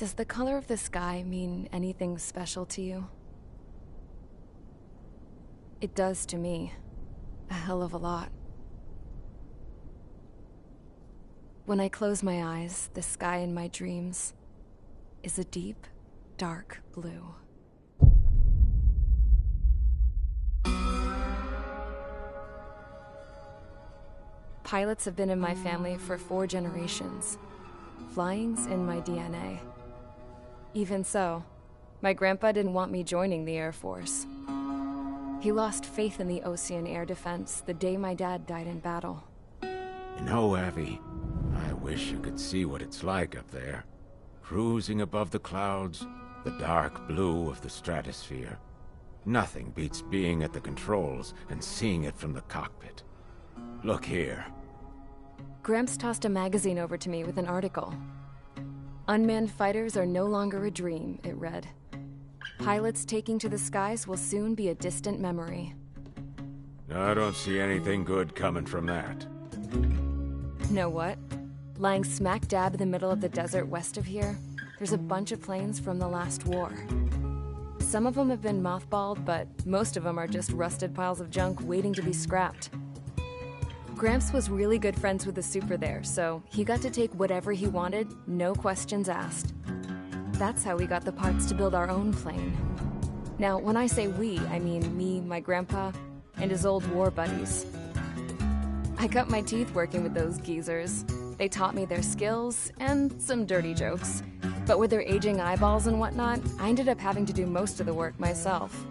Does the color of the sky mean anything special to you? It does to me. A hell of a lot. When I close my eyes, the sky in my dreams is a deep, dark blue. Pilots have been in my family for 4 generations. Flying's in my DNA. Even so, my grandpa didn't want me joining the Air Force. He lost faith in the Ocean Air Defense the day my dad died in battle. You know, Abby, I wish you could see what it's like up there. Cruising above the clouds, the dark blue of the stratosphere. Nothing beats being at the controls and seeing it from the cockpit. Look here. Gramps tossed a magazine over to me with an article. Unmanned fighters are no longer a dream, it read. Pilots taking to the skies will soon be a distant memory. I don't see anything good coming from that. Know what? Lying smack dab in the middle of the desert west of here, there's a bunch of planes from the last war. Some of them have been mothballed, but most of them are just rusted piles of junk waiting to be scrapped. Gramps was really good friends with the super there, so he got to take whatever he wanted, no questions asked. That's how we got the parts to build our own plane. Now, when I say we, I mean me, my grandpa, and his old war buddies. I cut my teeth working with those geezers. They taught me their skills, and some dirty jokes. But with their aging eyeballs and whatnot, I ended up having to do most of the work myself.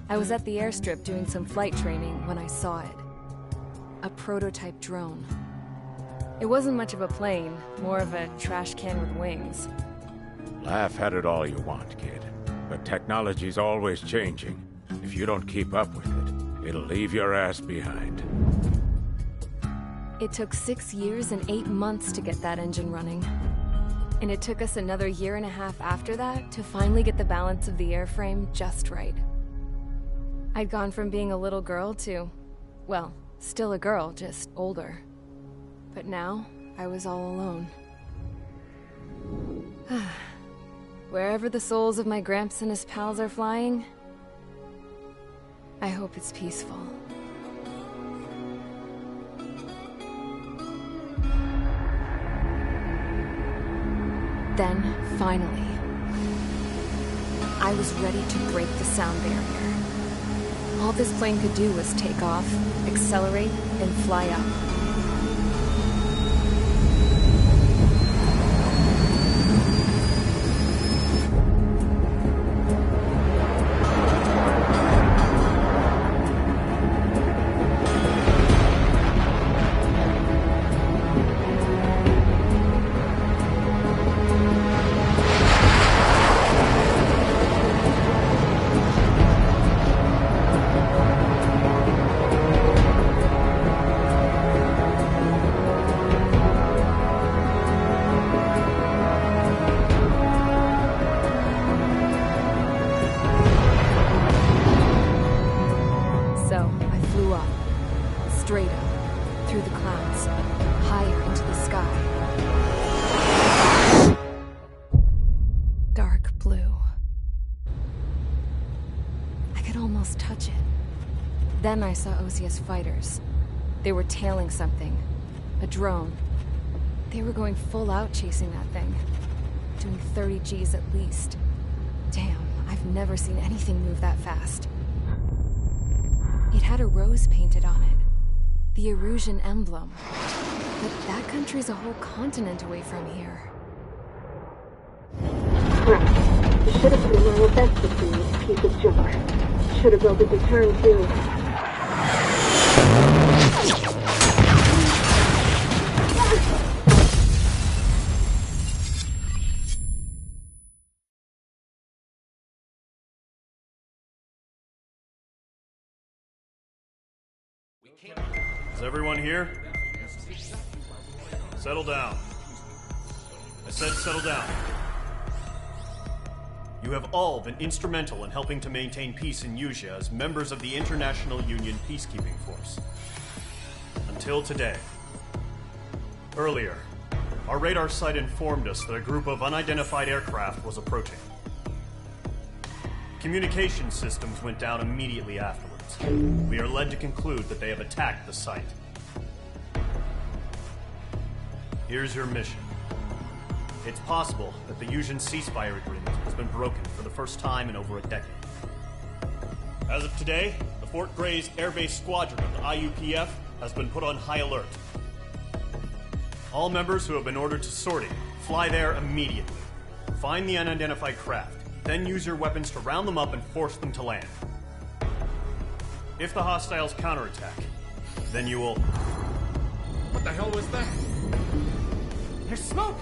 I was at the airstrip doing some flight training when I saw it. A prototype drone. It wasn't much of a plane, more of a trash can with wings. Laugh at it all you want, kid. But technology's always changing. If you don't keep up with it, it'll leave your ass behind. It took 6 years and 8 months to get that engine running. And it took us another 1.5 years after that to finally get the balance of the airframe just right. I'd gone from being a little girl to, well, still a girl, just older. But now, I was all alone. Wherever the souls of my Gramps and his pals are flying, I hope it's peaceful. Then, finally, I was ready to break the sound barrier. All this plane could do was take off, accelerate, and fly up. Then I saw Osia's fighters. They were tailing something. A drone. They were going full out chasing that thing. Doing 30 Gs at least. Damn, I've never seen anything move that fast. It had a rose painted on it. The Erusian emblem. But that country's a whole continent away from here. Crap. You should have put in my best with this piece of junk. Should have built a deterrent too. Is everyone here? Settle down. I said settle down. You have all been instrumental in helping to maintain peace in Usea as members of the International Union Peacekeeping Force. Until today. Earlier, Our radar site informed us that a group of unidentified aircraft was approaching. Communication systems went down immediately afterwards. We are led to conclude that they have attacked the site. Here's your mission. It's possible that the Yuuzhan ceasefire agreement has been broken for the first time in over a decade. As of today, the Fort Gray's Air Base Squadron of the IUPF has been put on high alert. All members who have been ordered to sortie, fly there immediately. Find the unidentified craft, then use your weapons to round them up and force them to land. If the hostiles counterattack, then you will... What the hell was that? There's smoke!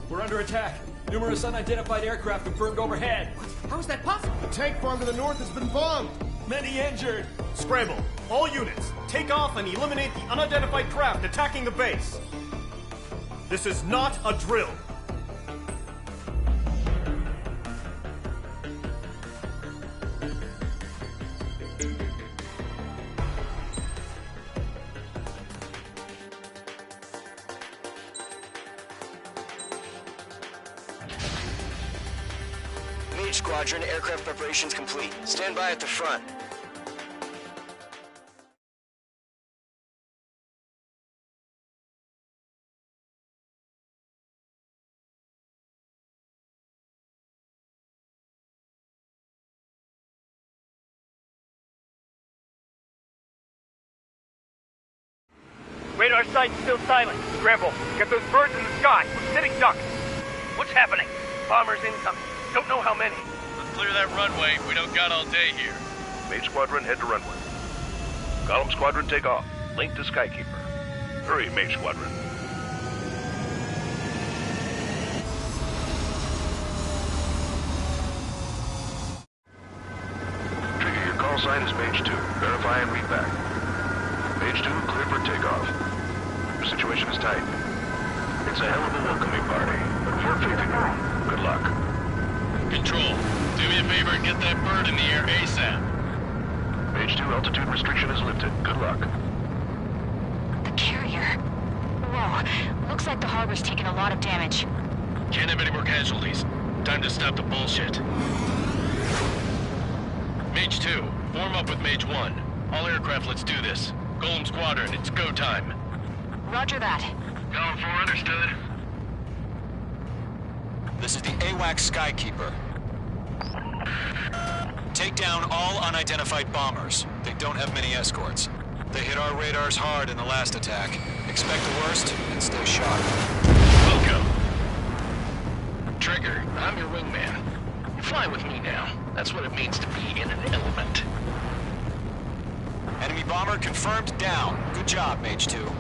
We're under attack. Numerous unidentified aircraft confirmed overhead. What? How is that possible? The tank farm to the north has been bombed. Many injured. Scramble! All units, take off and eliminate the unidentified craft attacking the base. This is not a drill. Mage Squadron, aircraft preparations complete. Stand by at the front. Radar site's still silent. Scramble. Get those birds in the sky. We're sitting ducks. What's happening? Bombers incoming. Don't know how many. Let's clear that runway. We don't got all day here. Mage Squadron, head to runway. Column Squadron, take off. Link to Skykeeper. Hurry, Mage Squadron. Trigger, your call sign is Mage 2. Verify and read back. Mage 2, clear for takeoff. Your situation is tight. It's a hell of a welcoming party, but we're faith in you. Good luck. Control, do me a favor and get that bird in the air ASAP. Mage 2, altitude restriction is lifted. Good luck. The carrier. Whoa, looks like the harbor's taken a lot of damage. Can't have any more casualties. Time to stop the bullshit. Mage 2, form up with Mage 1. All aircraft, let's do this. Golem Squadron, it's go time. Roger that. Column 4, understood. This is the AWAC Skykeeper. Take down all unidentified bombers. They don't have many escorts. They hit our radars hard in the last attack. Expect the worst and stay sharp. Welcome. Trigger, I'm your wingman. You're flying with me now. That's what it means to be in an element. Enemy bomber confirmed down. Good job, Mage 2.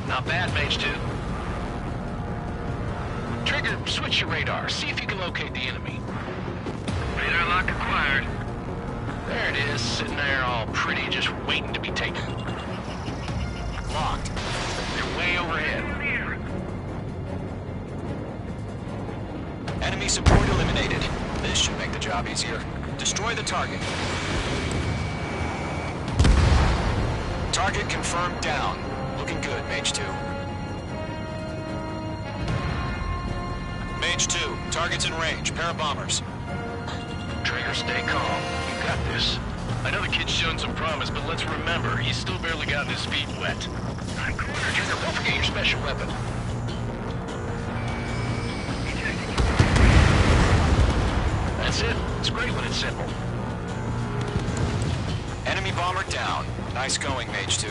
Not bad, Mage 2. Trigger, switch your radar. See if you can locate the enemy. Radar lock acquired. There it is, sitting there all pretty, just waiting to be taken. Locked. They're way overhead. Enemy support eliminated. This should make the job easier. Destroy the target. Target confirmed down. Looking good, Mage 2. Mage 2, target's in range. Pair of bombers. Trigger, stay calm. You got this. I know the kid's shown some promise, but let's remember, he's still barely gotten his feet wet. I'm cornered. Trigger, don't forget your special weapon. That's it. It's great when it's simple. Enemy bomber down. Nice going, Mage 2.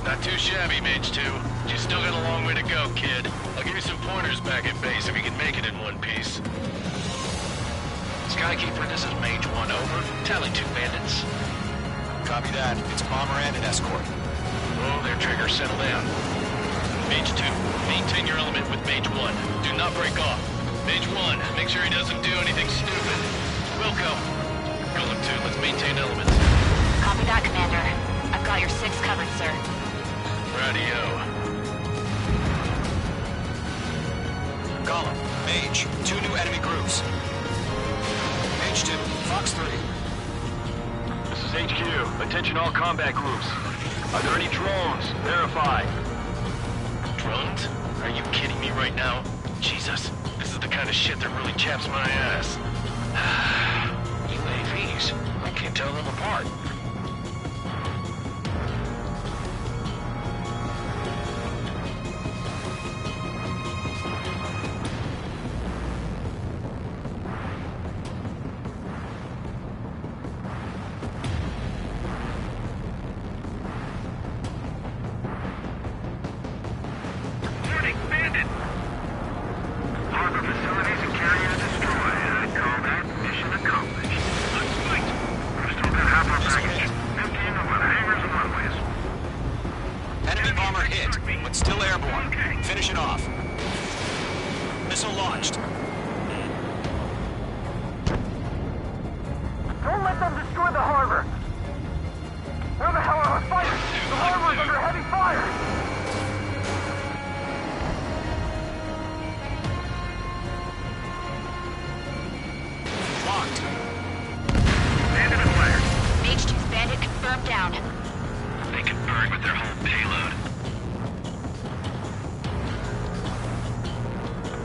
Not too shabby, Mage 2. You still got a long way to go, kid. I'll give you some pointers back at base if you can make it in one piece. Skykeeper, this is Mage 1, over. Tally 2 bandits. Copy that. It's bomber and an escort. Oh, their Trigger, settle down. Mage 2, maintain your element with Mage 1. Do not break off. Mage 1, make sure he doesn't do anything stupid. Wilco. Golem 2, let's maintain elements. Copy that, Commander. I've got your 6 covered, sir. Radio. Golem, Mage, 2 new enemy groups. Mage 2, Fox 3. This is HQ. Attention all combat groups. Are there any drones? Verify. Drones? Are you kidding me right now? Jesus, this is the kind of shit that really chaps my ass. UAVs, I can't tell them apart.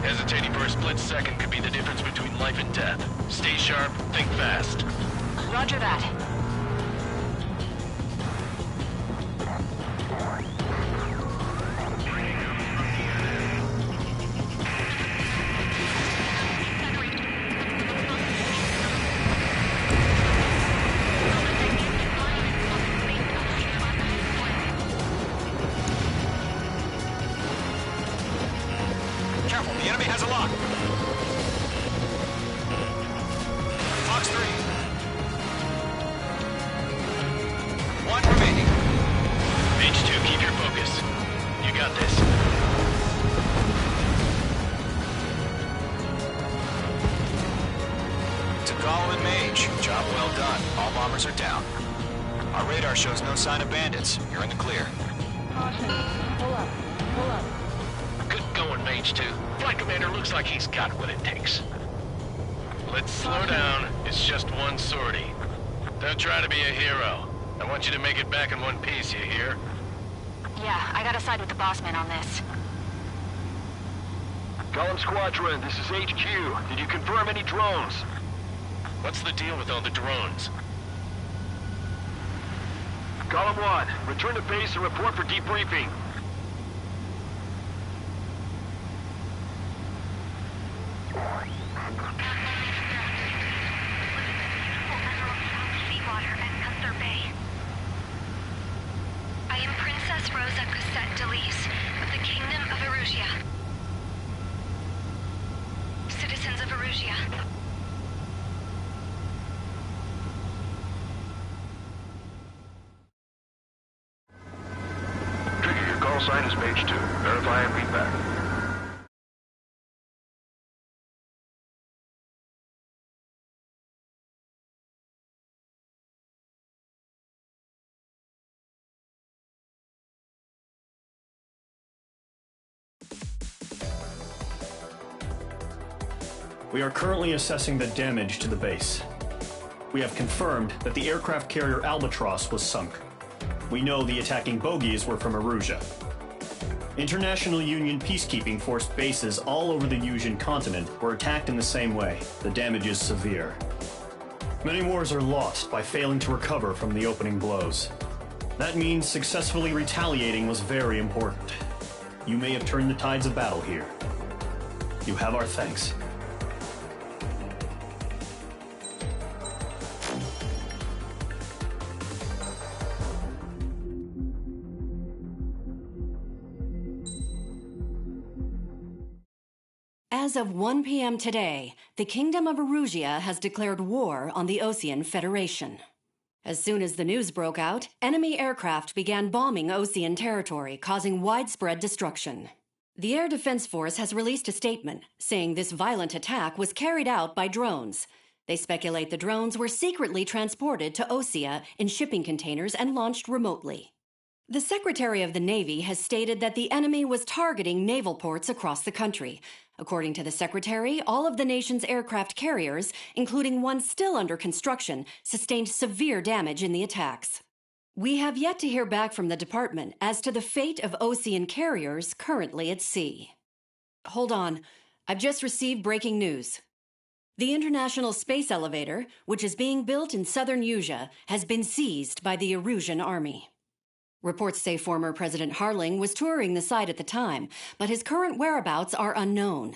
Hesitating for a split second could be the difference between life and death. Stay sharp, think fast. Roger that. Shows no sign of bandits. You're in the clear. Caution. Pull up. Pull up. Good going, Mage 2. Flight Commander looks like he's got what it takes. Let's slow down. It's just one sortie. Don't try to be a hero. I want you to make it back in one piece, you hear? Yeah, I gotta side with the boss man on this. Column Squadron, this is HQ. Did you confirm any drones? What's the deal with all the drones? Column 1, return to base and report for debriefing. I am Princess Rosa Cosette Delise of the Kingdom of Erusia. Citizens of Erusia. Call sign is page 2. Verify and read back. We are currently assessing the damage to the base. We have confirmed that the aircraft carrier Albatross was sunk. We know the attacking bogies were from Erusia. International Union peacekeeping force bases all over the Yusian continent were attacked in the same way. The damage is severe. Many wars are lost by failing to recover from the opening blows. That means successfully retaliating was very important. You may have turned the tides of battle here. You have our thanks. As of 1 p.m. today, the Kingdom of Erusia has declared war on the Osean Federation. As soon as the news broke out, enemy aircraft began bombing Osean territory, causing widespread destruction. The Air Defense Force has released a statement saying this violent attack was carried out by drones. They speculate the drones were secretly transported to Osea in shipping containers and launched remotely. The Secretary of the Navy has stated that the enemy was targeting naval ports across the country. According to the Secretary, all of the nation's aircraft carriers, including one still under construction, sustained severe damage in the attacks. We have yet to hear back from the department as to the fate of Ocean carriers currently at sea. Hold on. I've just received breaking news. The International Space Elevator, which is being built in southern Usea, has been seized by the Erusian army. Reports say former President Harling was touring the site at the time, but his current whereabouts are unknown.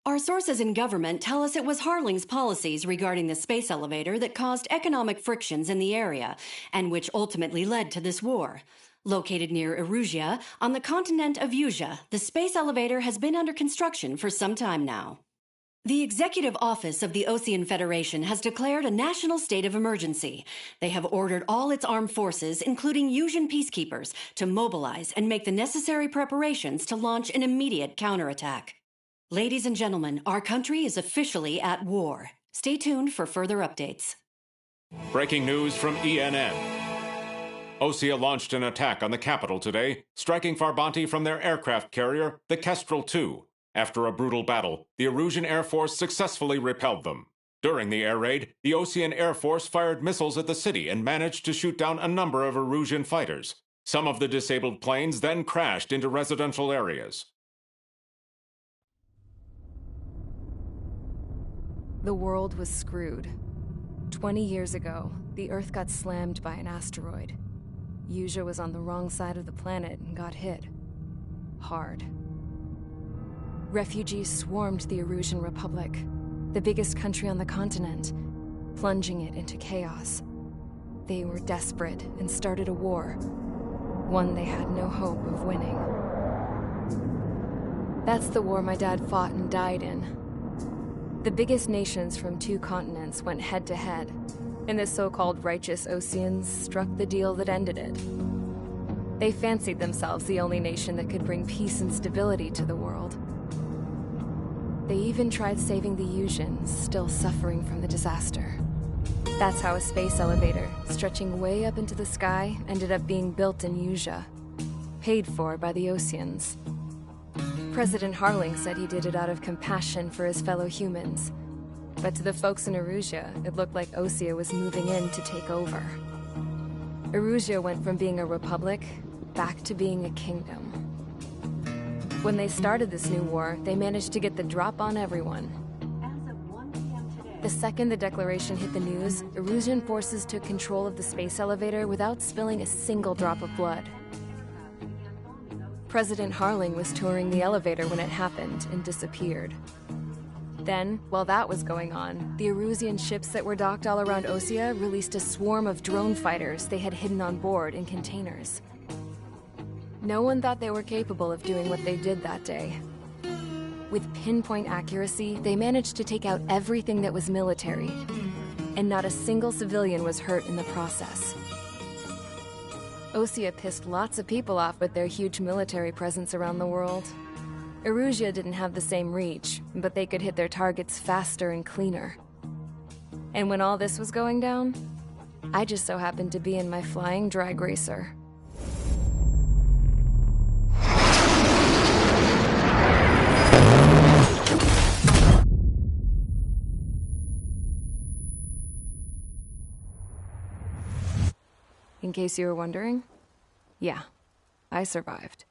Our sources in government tell us it was Harling's policies regarding the space elevator that caused economic frictions in the area, and which ultimately led to this war. Located near Erusea, on the continent of Usea, the space elevator has been under construction for some time now. The Executive Office of the Ocean Federation has declared a national state of emergency. They have ordered all its armed forces, including Usian peacekeepers, to mobilize and make the necessary preparations to launch an immediate counterattack. Ladies and gentlemen, our country is officially at war. Stay tuned for further updates. Breaking news from ENN. Osea launched an attack on the capital today, striking Farbanti from their aircraft carrier, the Kestrel II. After a brutal battle, the Erusian Air Force successfully repelled them. During the air raid, the Ocean Air Force fired missiles at the city and managed to shoot down a number of Erusian fighters. Some of the disabled planes then crashed into residential areas. The world was screwed. 20 years ago, the Earth got slammed by an asteroid. Usea was on the wrong side of the planet and got hit. Hard. Refugees swarmed the Erusian Republic, the biggest country on the continent, plunging it into chaos. They were desperate and started a war, one they had no hope of winning. That's the war my dad fought and died in. The biggest nations from 2 continents went head-to-head, and the so-called righteous Oceans struck the deal that ended it. They fancied themselves the only nation that could bring peace and stability to the world. They even tried saving the Usians, still suffering from the disaster. That's how a space elevator, stretching way up into the sky, ended up being built in Usea, paid for by the Oceans. President Harling said he did it out of compassion for his fellow humans. But to the folks in Erusea, it looked like Osea was moving in to take over. Erusea went from being a republic back to being a kingdom. When they started this new war, they managed to get the drop on everyone. The second the declaration hit the news, Erusian forces took control of the space elevator without spilling a single drop of blood. President Harling was touring the elevator when it happened and disappeared. Then, while that was going on, the Erusian ships that were docked all around Osea released a swarm of drone fighters they had hidden on board in containers. No one thought they were capable of doing what they did that day. With pinpoint accuracy, they managed to take out everything that was military, and not a single civilian was hurt in the process. Osea pissed lots of people off with their huge military presence around the world. Erusea didn't have the same reach, but they could hit their targets faster and cleaner. And when all this was going down, I just so happened to be in my flying drag racer. In case you were wondering, yeah, I survived.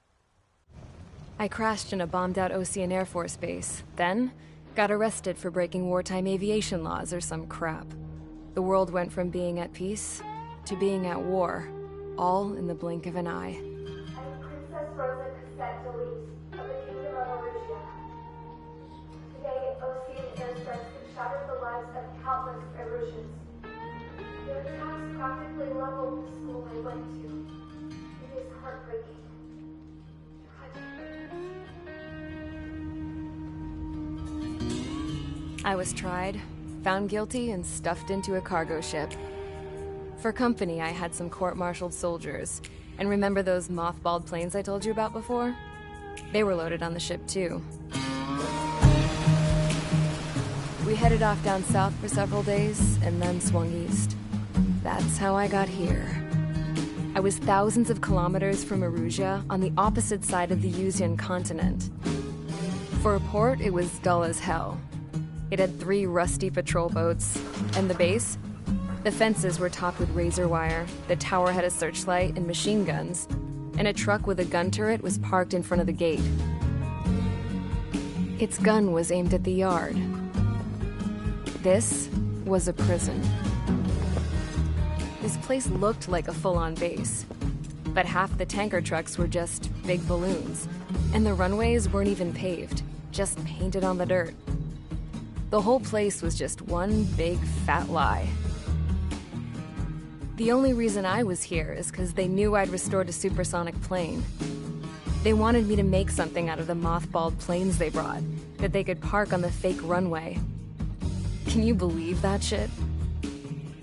I crashed in a bombed-out Ocean Air Force base, then got arrested for breaking wartime aviation laws or some crap. The world went from being at peace to being at war, all in the blink of an eye. Princess Rosa Cassette Delise of the Kingdom of Erusea. Today, Ocean airstrikes have shattered the lives of countless Erusians. Their attacks practically leveled the school I went to. It is heartbreaking. I was tried, found guilty, and stuffed into a cargo ship. For company, I had some court-martialed soldiers. And remember those mothballed planes I told you about before? They were loaded on the ship, too. We headed off down south for several days, and then swung east. That's how I got here. I was thousands of kilometers from Erusea, on the opposite side of the Usian continent. For a port, it was dull as hell. It had 3 rusty patrol boats, and the base The fences were topped with razor wire, the tower had a searchlight and machine guns, and a truck with a gun turret was parked in front of the gate. Its gun was aimed at the yard. This was a prison. This place looked like a full-on base, but half the tanker trucks were just big balloons, and the runways weren't even paved, just painted on the dirt. The whole place was just one big fat lie. The only reason I was here is because they knew I'd restored a supersonic plane. They wanted me to make something out of the mothballed planes they brought, that they could park on the fake runway. Can you believe that shit?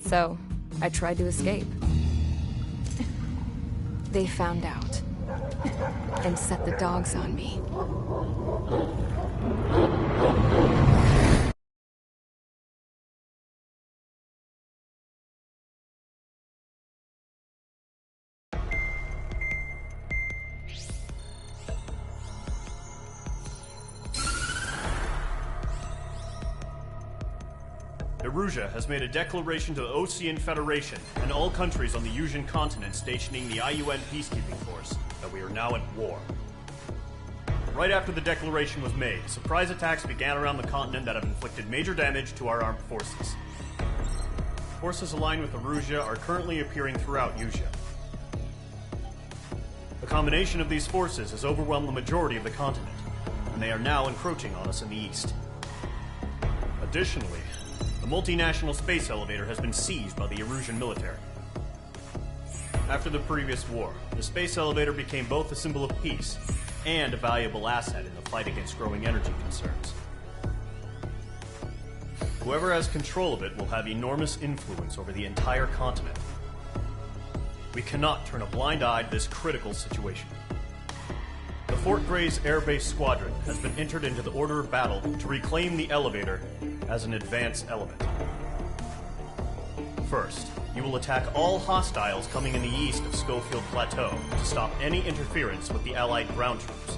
So, I tried to escape. They found out, and set the dogs on me. Erusia has made a declaration to the Ocean Federation and all countries on the Usian continent stationing the IUN peacekeeping force that we are now at war. Right after the declaration was made, surprise attacks began around the continent that have inflicted major damage to our armed forces. Forces aligned with Erusia are currently appearing throughout Usia. The combination of these forces has overwhelmed the majority of the continent, and they are now encroaching on us in the east. Additionally, the multinational space elevator has been seized by the Erusian military. After the previous war, the space elevator became both a symbol of peace and a valuable asset in the fight against growing energy concerns. Whoever has control of it will have enormous influence over the entire continent. We cannot turn a blind eye to this critical situation. The Fort Gray's Air Base Squadron has been entered into the order of battle to reclaim the elevator as an advance element. First, you will attack all hostiles coming in the east of Schofield Plateau to stop any interference with the Allied ground troops.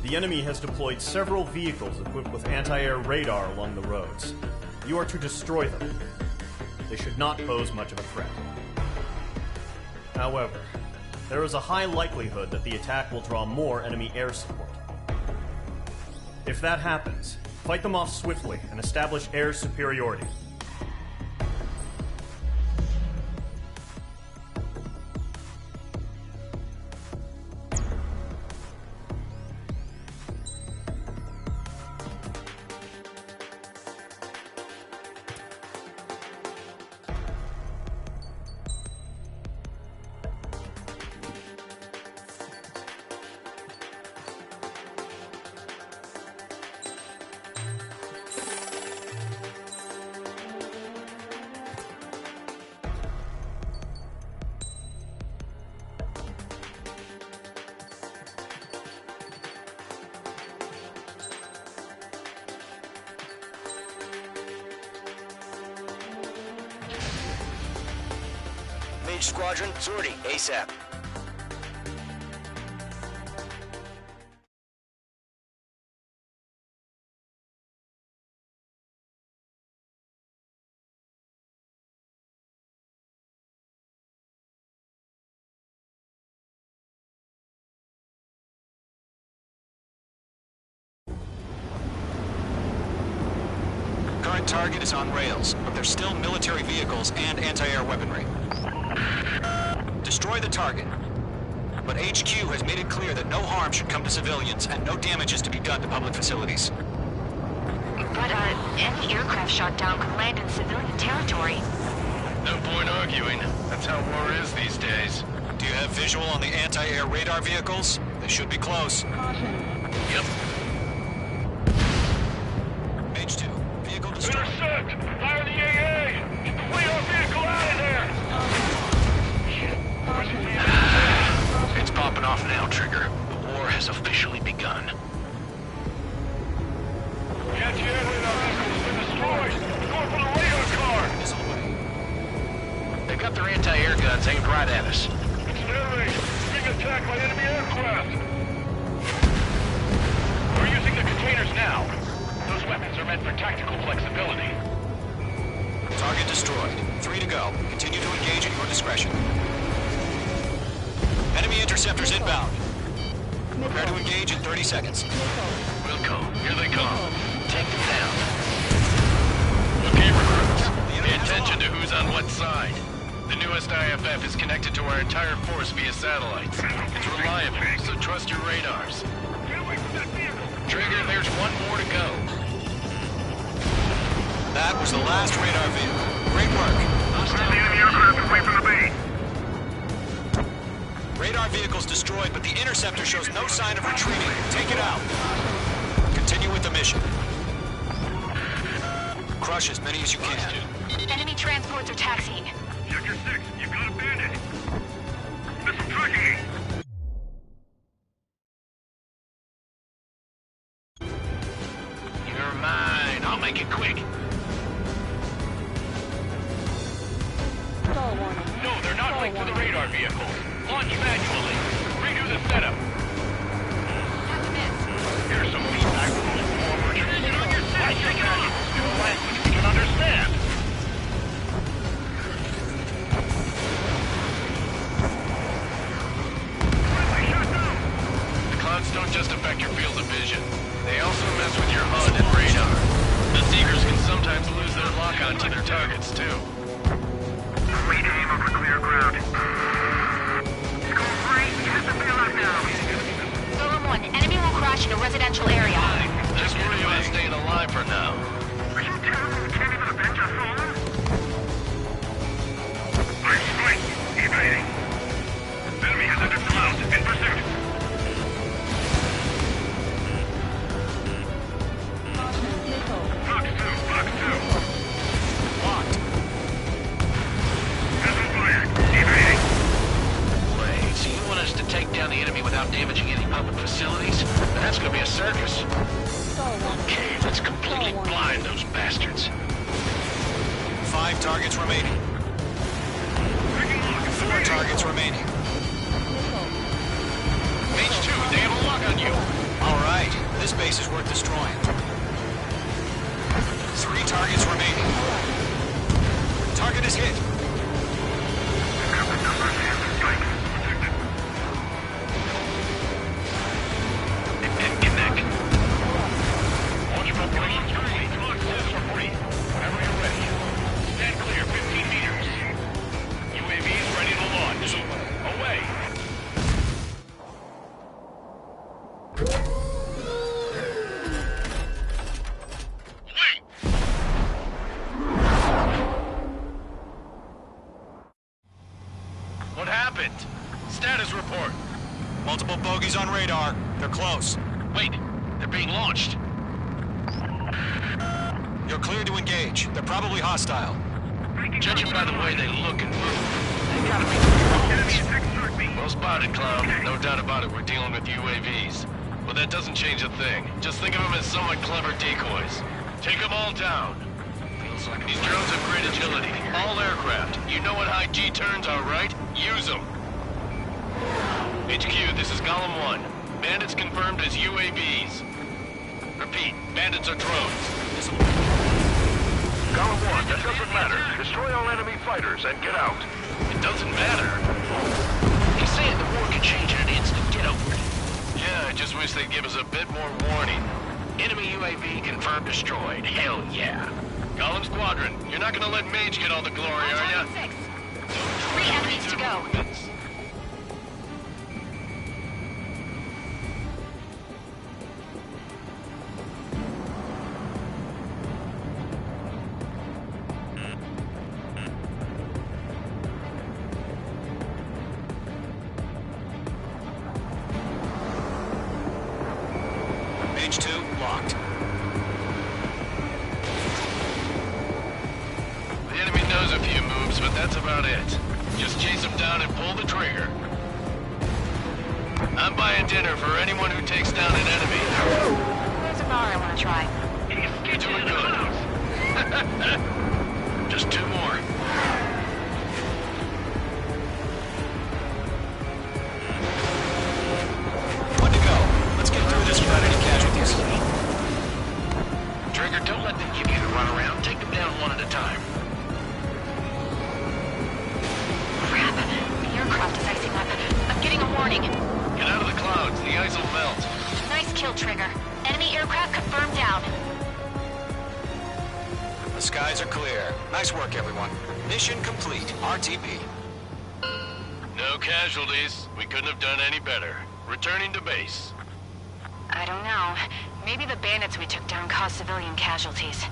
The enemy has deployed several vehicles equipped with anti-air radar along the roads. You are to destroy them. They should not pose much of a threat. However, there is a high likelihood that the attack will draw more enemy air support. If that happens, fight them off swiftly and establish air superiority. Mage Squadron, sortie, ASAP. Current target is on rails, but there's still military vehicles and anti-air weaponry. Destroy the target. But HQ has made it clear that no harm should come to civilians and no damage is to be done to public facilities. But, any aircraft shot down could land in civilian territory. No point arguing. That's how war is these days. Do you have visual on the anti-air radar vehicles? They should be close. Yep. Mage 2, vehicle destroyed. Intercept! Fire the AA! Get the radar vehicle out of there! It's popping off now, Trigger. The war has officially begun. The anti-air radar vehicle's been destroyed! We're going for the radar car! They've got their anti-air guns aimed right at us. It's an air raid! Being attacked by enemy aircraft! We're using the containers now. Those weapons are meant for tactical flexibility. Target destroyed. 3 to go. Continue to engage at your discretion. Enemy interceptors inbound. Prepare to engage in 30 seconds. Wilco, here they come. Take them down. Okay, recruits. Pay attention to who's on what side. The newest IFF is connected to our entire force via satellites. It's reliable, so trust your radars. Trigger, there's one more to go. That was the last radar vehicle. Great work. The enemy aircraft away from the base. Radar vehicle's destroyed, but the interceptor shows no sign of retreating. Take it out. Continue with the mission. Crush as many as you can. Enemy transports are taxiing. Sector 6, you got a bandit. Missile tracking. You're mine. I'll make it quick. No, they're not linked to the radar vehicle. Launch manually. Redo the setup. Here's some feedback from those forward. I think it's new language we can understand. The clouds don't just affect your field of vision. They also mess with your HUD and radar. The Seekers can sometimes lose their lock onto their targets, too. Wait aim over clear ground. Score 3, hit the bailout now. Golem 1, enemy will crash in a residential area. Just worry about staying alive for now. Are you telling me we can't even avenge our fallen? Right strike, evading. Enemy has entered clouds, in pursuit. Fox 2, Fox 2. Locked. Missile fired, evading. Wait, so you want us to take down the enemy without damaging any public facilities? That's gonna be a circus. Okay, let's completely blind those bastards. 5 targets remaining. 4 targets remaining. Mage 2, they have a lock on you. All right, this base is worth destroying. 3 targets remaining. Target is hit. It didn't connect. Launch preparations complete. Missiles are free. Whenever you're ready. Stand clear, 15 meters. UAVs ready to launch. Away. What happened? Status report. Multiple bogies on radar. They're close. Wait, they're being launched. You're cleared to engage. They're probably hostile. Judging by the way they look and move, they gotta be drones. Well spotted, Clown. No doubt about it, we're dealing with UAVs. But that doesn't change a thing. Just think of them as somewhat clever decoys. Take them all down. These drones have great agility. All aircraft. You know what high G turns are, right? Use them. HQ, this is Golem 1. Bandits confirmed as UAVs. Repeat, bandits are drones. Golem 1, that doesn't matter. Destroy all enemy fighters and get out. It doesn't matter. He's saying the war could change in an instant. Get over it. Yeah, I just wish they'd give us a bit more warning. Enemy UAV confirmed destroyed. Hell yeah. Golem Squadron, you're not gonna let Mage get all the glory, are ya? 6. 3 enemies to go. Mage 2, locked. The enemy knows a few moves, but that's about it. Just chase them down and pull the trigger. I'm buying dinner for anyone who takes down an enemy. There's another I want to try. You're doing good. Just 2 more. One to go. Let's get through this without any casualties. Trigger, don't let them give you the runaround. Take them down one at a time. warning. Get out of the clouds. The ice will melt. Nice kill, Trigger. Enemy aircraft confirmed down. The skies are clear. Nice work, everyone. Mission complete. RTB. No casualties. We couldn't have done any better. Returning to base. I don't know. Maybe the bandits we took down caused civilian casualties.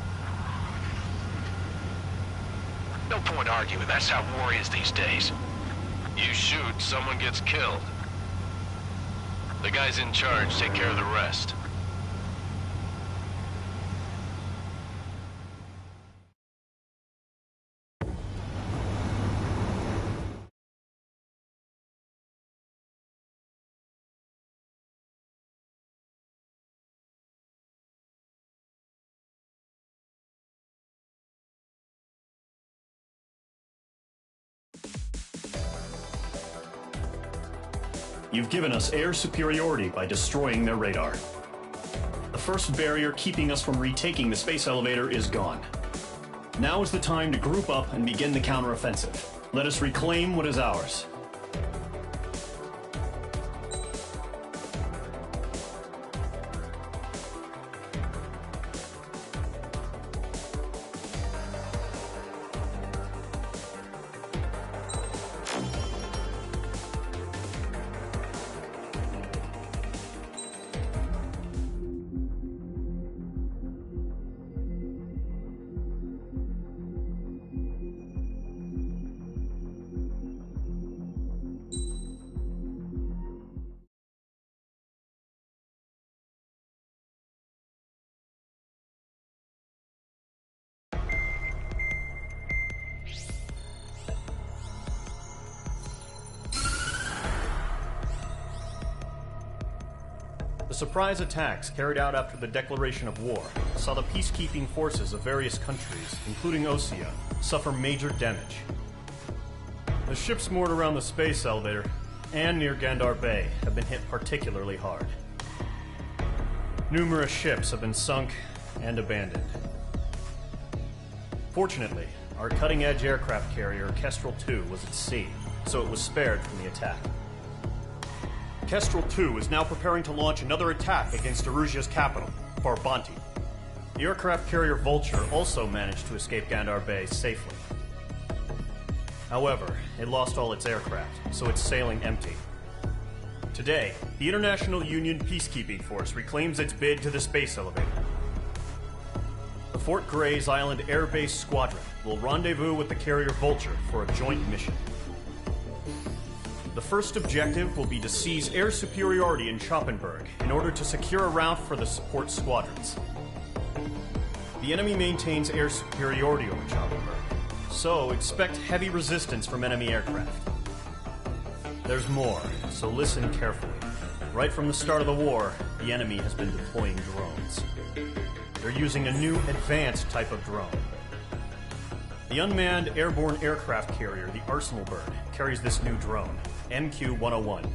No point arguing. That's how war is these days. You shoot, someone gets killed. The guys in charge take care of the rest. You've given us air superiority by destroying their radar. The first barrier keeping us from retaking the space elevator is gone. Now is the time to group up and begin the counteroffensive. Let us reclaim what is ours. The surprise attacks carried out after the declaration of war saw the peacekeeping forces of various countries, including Osea, suffer major damage. The ships moored around the space elevator and near Gandar Bay have been hit particularly hard. Numerous ships have been sunk and abandoned. Fortunately, our cutting-edge aircraft carrier, Kestrel II, was at sea, so it was spared from the attack. Kestrel II is now preparing to launch another attack against Erusia's capital, Farbanti. The aircraft carrier Vulture also managed to escape Gandar Bay safely. However, it lost all its aircraft, so it's sailing empty. Today, the International Union Peacekeeping Force reclaims its bid to the space elevator. The Fort Gray's Island Air Base Squadron will rendezvous with the carrier Vulture for a joint mission. The first objective will be to seize air superiority in Schoppenberg in order to secure a route for the support squadrons. The enemy maintains air superiority over Schoppenberg, so expect heavy resistance from enemy aircraft. There's more, so listen carefully. Right from the start of the war, the enemy has been deploying drones. They're using a new advanced type of drone. The unmanned airborne aircraft carrier, the Arsenal Bird, carries this new drone, MQ-101.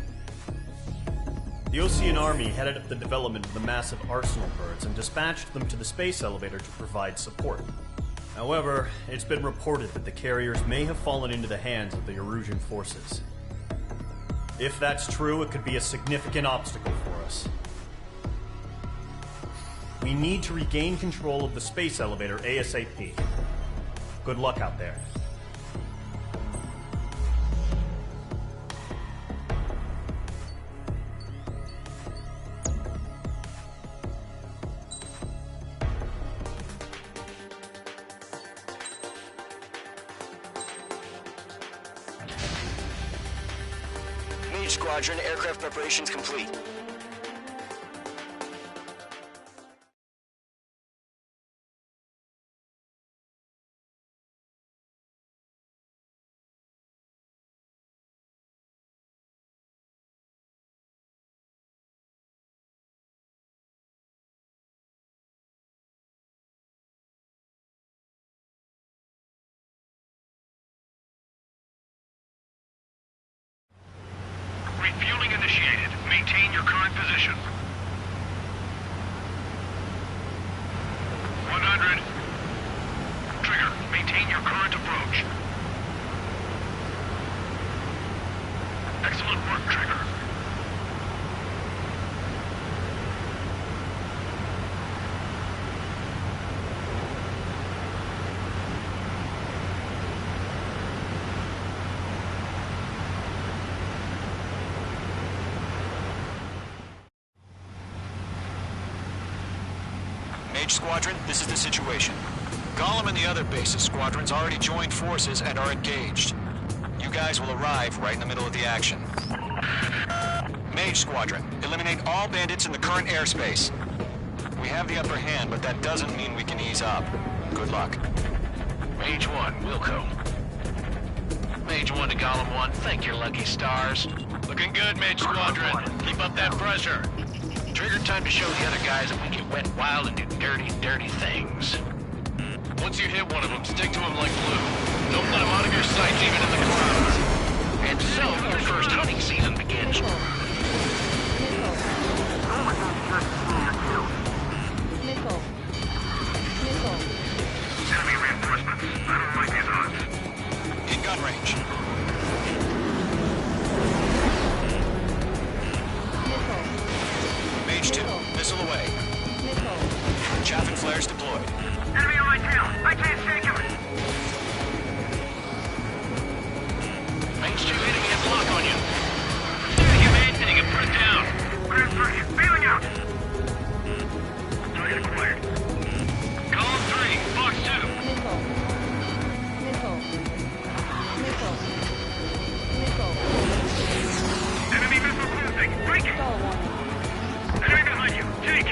The Osean Army headed up the development of the massive Arsenal Birds and dispatched them to the space elevator to provide support. However, it's been reported that the carriers may have fallen into the hands of the Erusian forces. If that's true, it could be a significant obstacle for us. We need to regain control of the space elevator ASAP. Good luck out there. Mage Squadron, aircraft preparations complete. Refueling initiated. Maintain your current position. 100. Trigger, maintain your current approach. Excellent work, Trigger. Mage Squadron, this is the situation. Golem and the other bases squadrons already joined forces and are engaged. You guys will arrive right in the middle of the action. Mage Squadron, eliminate all bandits in the current airspace. We have the upper hand, but that doesn't mean we can ease up. Good luck. Mage 1, Wilco. Mage 1 to Golem 1, thank your lucky stars. Looking good, Mage Squadron. Keep up that pressure. Trigger time to show the other guys that we get wet wild and do dirty, dirty things. Once you hit one of them, stick to him like glue. Don't let him out of your sights even in the clouds. And so, your first hunting season begins. Enemy reinforcements. I don't like these odds. In gun range. Mage 2, missile away. Chaff and flares deployed. Enemy on my tail. I can't shake him. Mage 2 hitting his lock on you. Shooting him, man, hitting him, put it down. Where's Bertie? Bailing out. Target acquired. Column 3, Fox 2. Enemy missile closing. Break it. Enemy behind you. Take.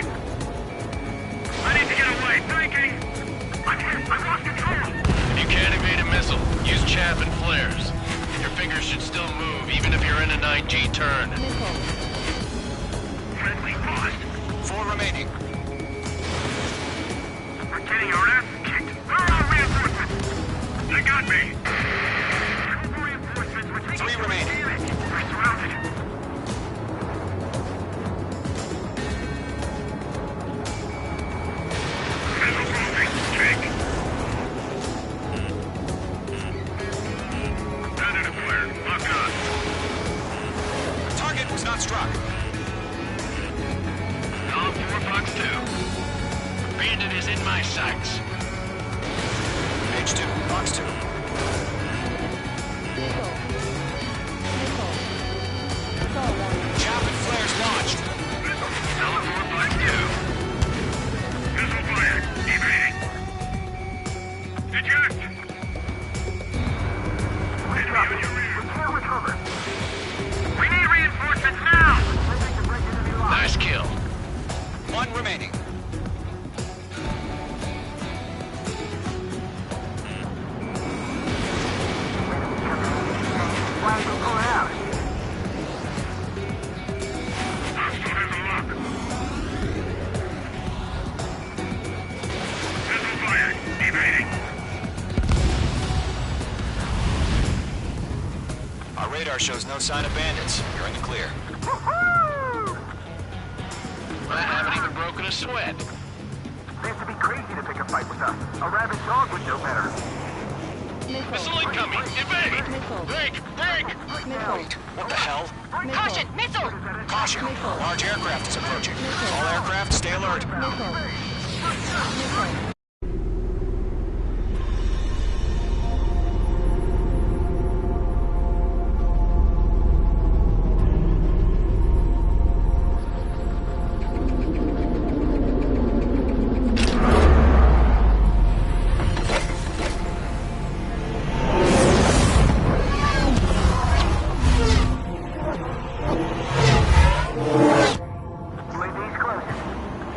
I need to get away. Breaking. I'm hit. I've lost control. If you can't evade a missile, use chaff and flares. Your fingers should still move, even if you're in a 9G turn. Friendly paused. 4 remaining. We're getting our ass kicked. Where are our reinforcements? They got me. Couple reinforcements. We're taking 3 remaining. damage. We're surrounded. Missile closing. Take. Bandit acquired. Lock on. Target was not struck. Column 4, Fox 2. Bandit is in my sights. Mage 2, Fox 2. Chaff and flares launched. Column 4, Fox 2. Missile fired. Evading. Eject. Enemy on your rear. We can't recover. We need reinforcements now. Nice kill. 1 remaining. Why are you pulling out? Hostile has a lock. Missile fired. Evading. Our radar shows no sign of bandits. You're in the clear. I haven't even broken a sweat. Seems to be crazy to pick a fight with us. A rabid dog would know better. Missile incoming! Evade! Break! Break! Wait, what the hell? Caution! Missile! Caution! Large aircraft is approaching. All aircraft, stay alert.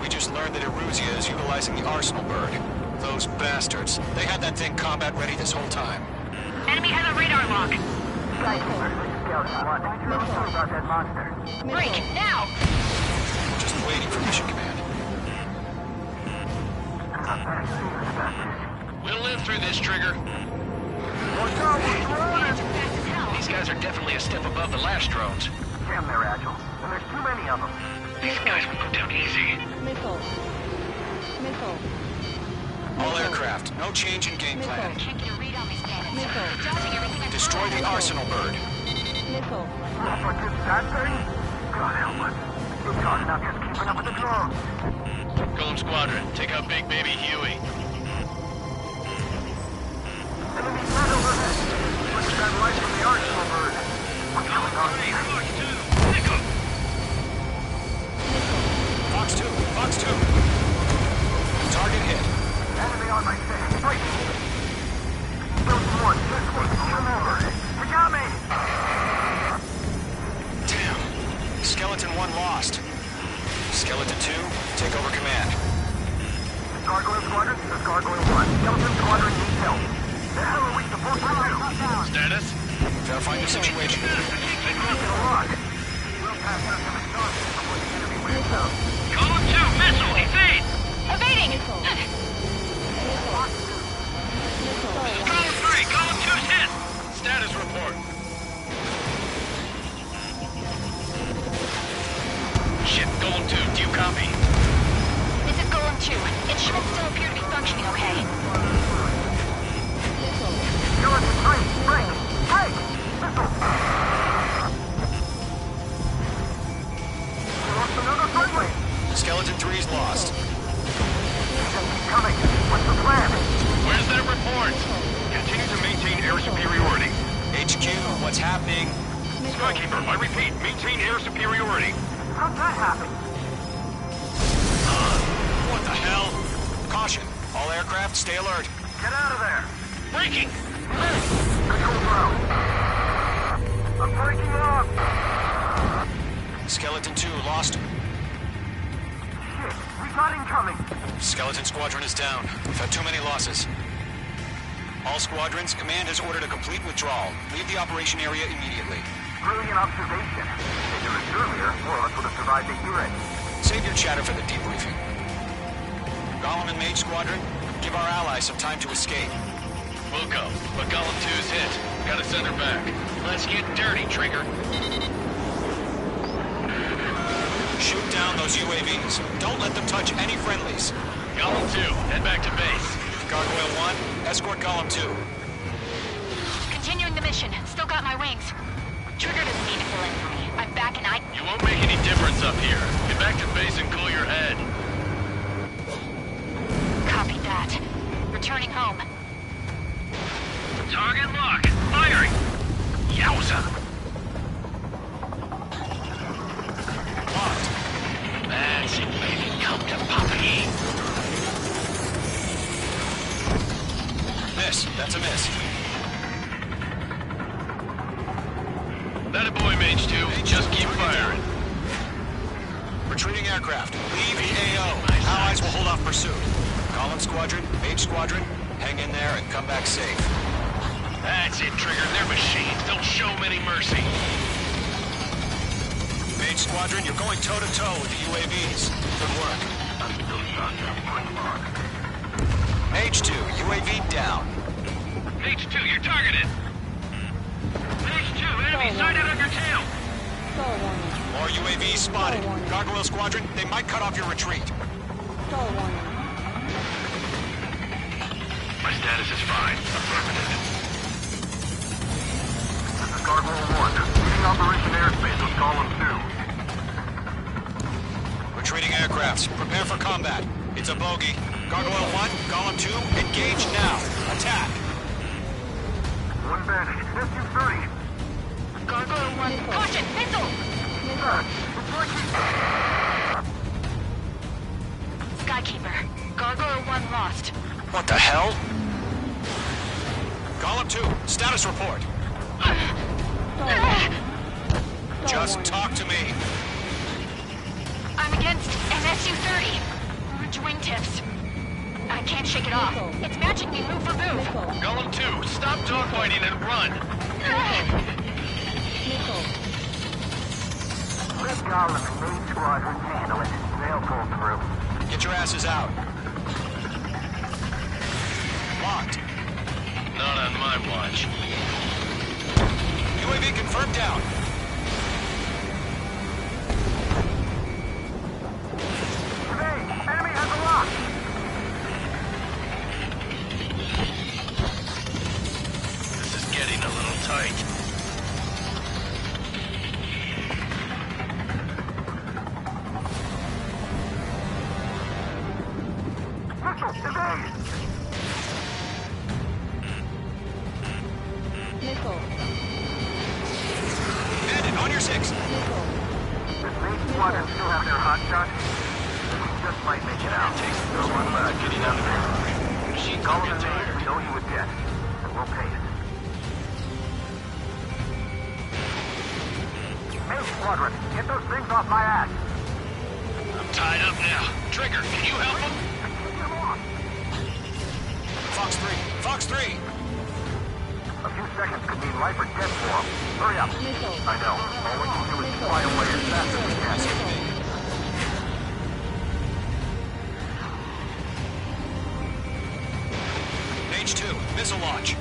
We just learned that Eruzia is utilizing the arsenal bird. Those bastards. They had that thing combat ready this whole time. Enemy has a radar lock. Break, now! Just waiting for mission command. We'll live through this, Trigger. These guys are definitely a step above the last drones. Damn, they're agile. And there's too many of them. These guys will go down easy. All aircraft, no change in game plan. Can't get a read on these bandits. Dodging everything I Destroy the arsenal bird. What is that thing? God help us. It's hard enough just keeping up with the drones. Golem Squadron, take out Big Baby Huey. Enemy threat overhead. Look at that light from the arsenal bird. What's going on here? Fox 2, Fox 2. Clarifying the situation. Column 2, missile, evade! Evading! Column 3, column 2's hit! Status report. Ship, Golem 2, do you copy? This is Golem 2. It should still appear to be functioning okay. Skeleton 3, break! Break! Missile! We lost another friendly! Skeleton 3's lost. Coming! What's the plan? Where's that report? Continue to maintain air superiority. HQ, what's happening? Skykeeper, I repeat, maintain air superiority. How'd that happen? What the hell? Caution. All aircraft, stay alert. Get out of there! Breaking! Control ground. I'm breaking off! Skeleton 2 lost. Shit, we got incoming! Skeleton Squadron is down. We've had too many losses. All squadrons, command has ordered a complete withdrawal. Leave the operation area immediately. Brilliant observation. If they do it earlier, more of us would have survived to hear it. Save your chatter for the debriefing. Golem and Mage Squadron, give our allies some time to escape. We'll go, but Golem 2's hit. Gotta send her back. Let's get dirty, Trigger. Shoot down those UAVs. Don't let them touch any friendlies. Golem 2, head back to base. Gargoyle 1, escort Golem 2. Continuing the mission. Still got my wings. Trigger doesn't need to fill in for me. I'm back and You won't make any difference up here. Get back to base and cool your head. Copy that. Returning home. Target lock. Firing. Yowza. Locked. That's it, baby. Come to Papi. Miss. That's a miss. That a boy, Mage 2. Just keep firing. Retreating aircraft. Leave the AO. Allies will hold off pursuit. Golem Squadron, Mage Squadron, hang in there and come back safe. That's it, Trigger. They're machines. Don't show them any mercy. Mage Squadron, you're going toe-to-toe with the UAVs. Good work. Mage 2, UAV down. Mage 2, you're targeted. Mage 2, enemy sighted on your tail. More UAVs spotted. Gargoyle Squadron, they might cut off your retreat. My status is fine. Affirmative. This is Gargoyle 1. Leading Operation Airspace with Golem 2. Retreating aircrafts, prepare for combat. It's a bogey. Gargoyle 1, Golem 2, engage now. Attack. One bandit. SU-30. Gargoyle 1. Caution! Missile! Skykeeper. Gargoyle 1 lost. What the hell? Golem 2, status report. Just talk to me. I'm against an SU-30. Orange wingtips. I can't shake it off. It's matching me move for move. Golem 2, stop dogfighting and run. Let Golem and Mage Squadron handle it. They'll pull through. Get your asses out. Locked. Not on my watch. UAV confirmed down. Enemy has a lock. This is getting a little tight. Bandit, on your 6. Does Mage Squadron still have their hot shot? We just might make it out. No one left. Getting out of there. Golem and Mage, we know you would get. And we'll pay it. Mage Squadron, get those things off my ass. I'm tied up now. Trigger, can you help him? Fox 3. Fox 3. A few seconds could mean life or death for them. Hurry up. I know. All we can do is fly away as fast as we can. Page 2, missile launch.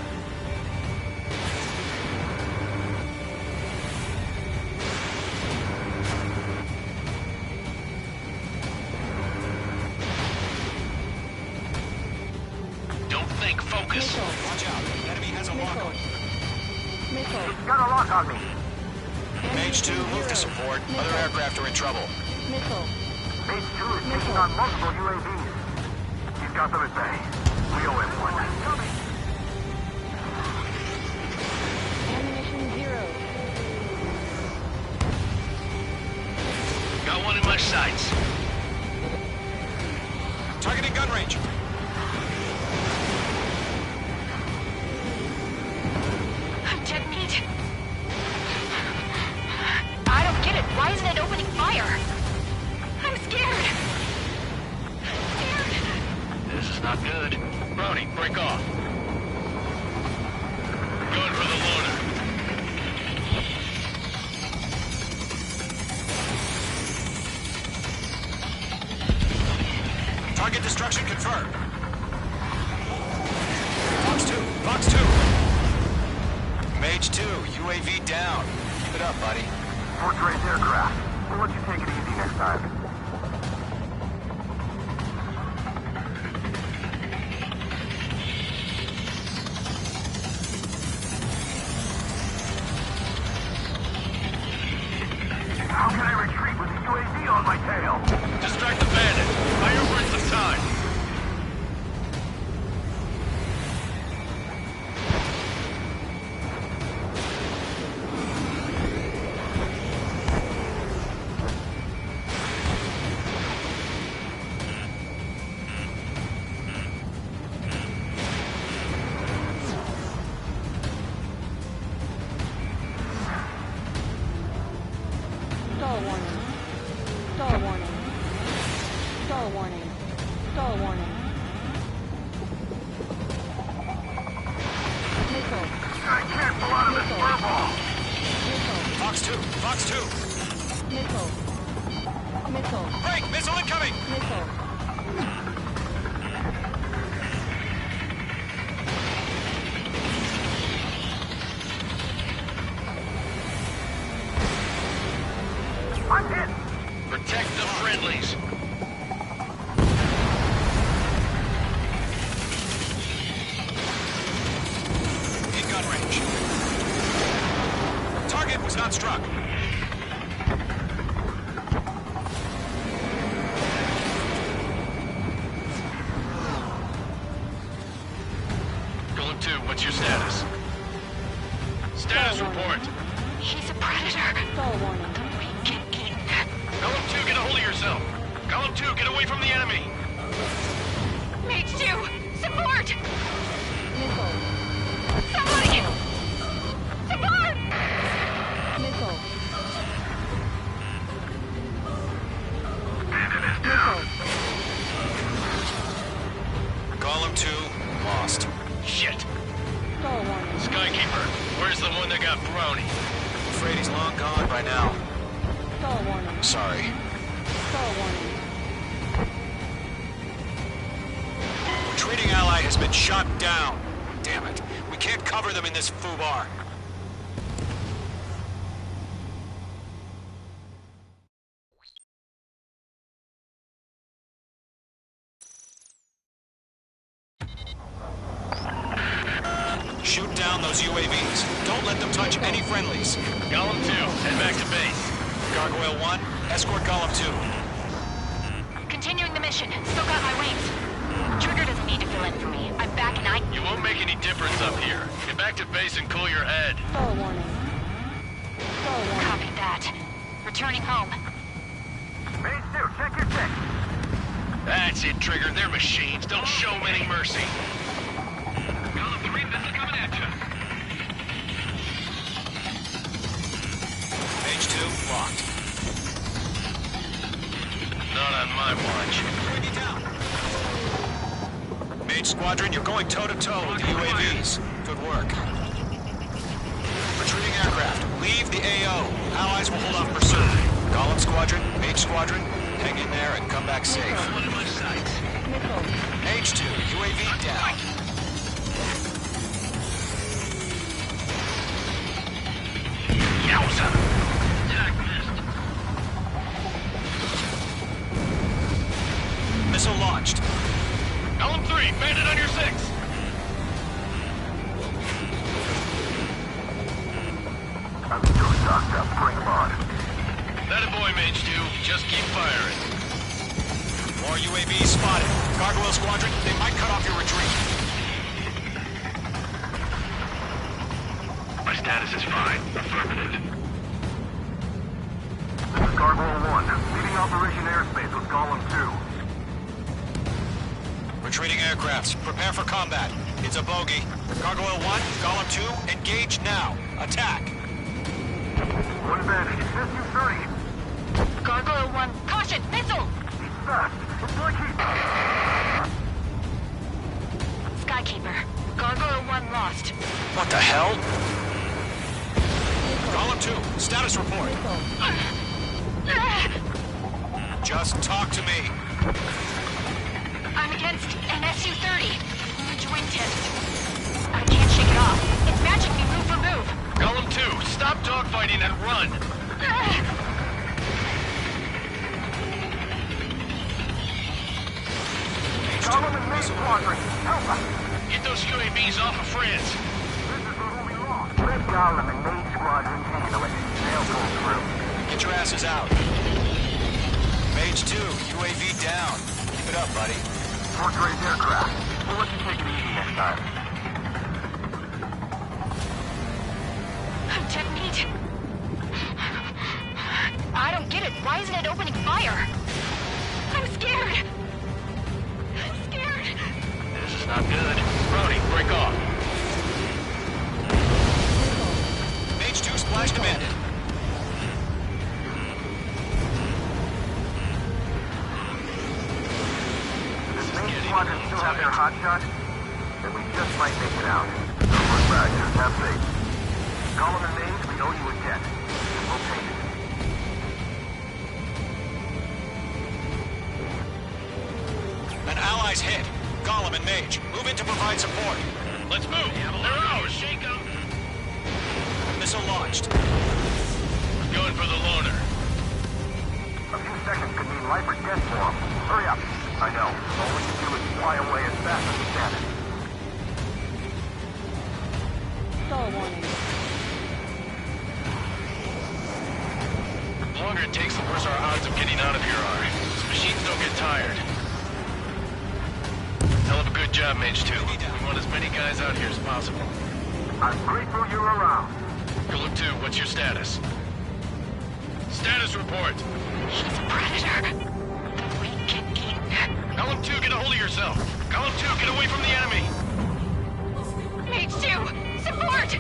Don't think, focus. Watch out, enemy has a lock on. He's got a lock on me. Page 2, move to support. Other aircraft are in trouble. Page 2 is taking on multiple UAVs. He's got them at bay. We owe him one. Ammunition 0. Got one in my sights. Targeting gun range. I'm dead meat. I don't get it. Why isn't it opening fire? I'm scared. This is not good. Brody, break off. Going for the loader. Target destruction confirmed. Fox 2, Fox 2. Mage 2, UAV down. Keep it up, buddy. Fort Gray's aircraft. We'll let you take it easy next time. How can I retreat with the UAV on my tail? Distract the bandit. Fire worth the time. Stall warning. Stall warning. Stall warning. Stall warning. Missile. I can't pull out of this furball. Missile. Fox 2, Fox 2. Missile. Missile. Break, missile incoming. Missile. I'm hit. Protect the friendlies. In gun range. Target was not struck. Golem 2, what's your status? Status report. He's a predator. Stall warning. Kicking. Golem 2, get a hold of yourself. Golem 2, get away from the enemy. Mage 2, support! Missile. Somebody! Support! Missile. Missile. Column 2, lost. Shit. Stall warning. Skykeeper, where's the one that got Brownie? I'm afraid he's long gone by now. Stall warning. Sorry. Stall warning. Retreating ally has been shot down. Damn it. We can't cover them in this foobar. Shoot down those UAVs. Don't let them touch any friendlies. Golem 2, head back to base. Gargoyle 1, escort Column 2. Continuing the mission. Still got my wings. Trigger doesn't need to fill in for me. I'm back and You won't make any difference up here. Get back to base and cool your head. Stall warning. Stall warning. Copy that. Returning home. Page 2, check your six. That's it, Trigger. They're machines. Don't show them any mercy. Golem 3, this is coming at you. Page 2, locked. Not on my watch. UAV down. Mage Squadron, you're going toe-to-toe with the UAVs. Good work. aircraft. Leave the AO. Allies will hold off pursuit. Golem Squadron, Mage Squadron, hang in there and come back safe. Mage 2, UAV down. Yowza! Missile launched. Golem 3, bandit on your 6. I'm still stocked up. Bring them on. That a boy, Mage 2. Just keep firing. More UAVs spotted. Gargoyle Squadron, they might cut off your retreat. My status is fine. Affirmative. This is Gargoyle 1. Leading Operation Airspace with Column 2. Retreating aircrafts, prepare for combat. It's a bogey. Gargoyle 1, Golem 2, engage now. Attack. One advantage. SU-30. Gargoyle 1, caution, missile! He's fast. It's like he's... Skykeeper, Gargoyle 1 lost. What the hell? Golem 2, status report. Just talk to me. I'm against an SU-30. Large wingtips. I can't shake it off. It's matching me move for move. Golem 2, stop dogfighting and run. Column and Mage Squadron. Help us. Get those UAVs off of France. This is who we lost. Let Column and Mage Squadron handle it. They'll pull through. Get your asses out. Mage 2, UAV down. Keep it up, buddy. Fourth-grade aircraft. We'll let you take it easy next time. Technique. I don't get it. Why isn't it opening fire? I'm scared. I'm scared. This is not good. Brody, break off. Mage 2 splash demanded. Does Mage Squadron still have their hot shot? Then we just might make it out. Don't look back. Just have faith. Column and Mage, we owe you a debt. We'll pay it. An ally's hit. Golem and Mage, move in to provide support. Let's move. They're ours. Shake them. Missile launched. Going for the loner. A few seconds could mean life or death for him. Hurry up. I know. All we can do is fly away as fast as we can. The longer it takes, the worse our odds of getting out of here are. These machines don't get tired. Hell of a good job, Mage 2. We want as many guys out here as possible. I'm grateful you're around. Golem 2, what's your status? Status report. He's a predator. The weak can king. Golem 2, get a hold of yourself. Golem 2, get away from the enemy. Mage 2, support!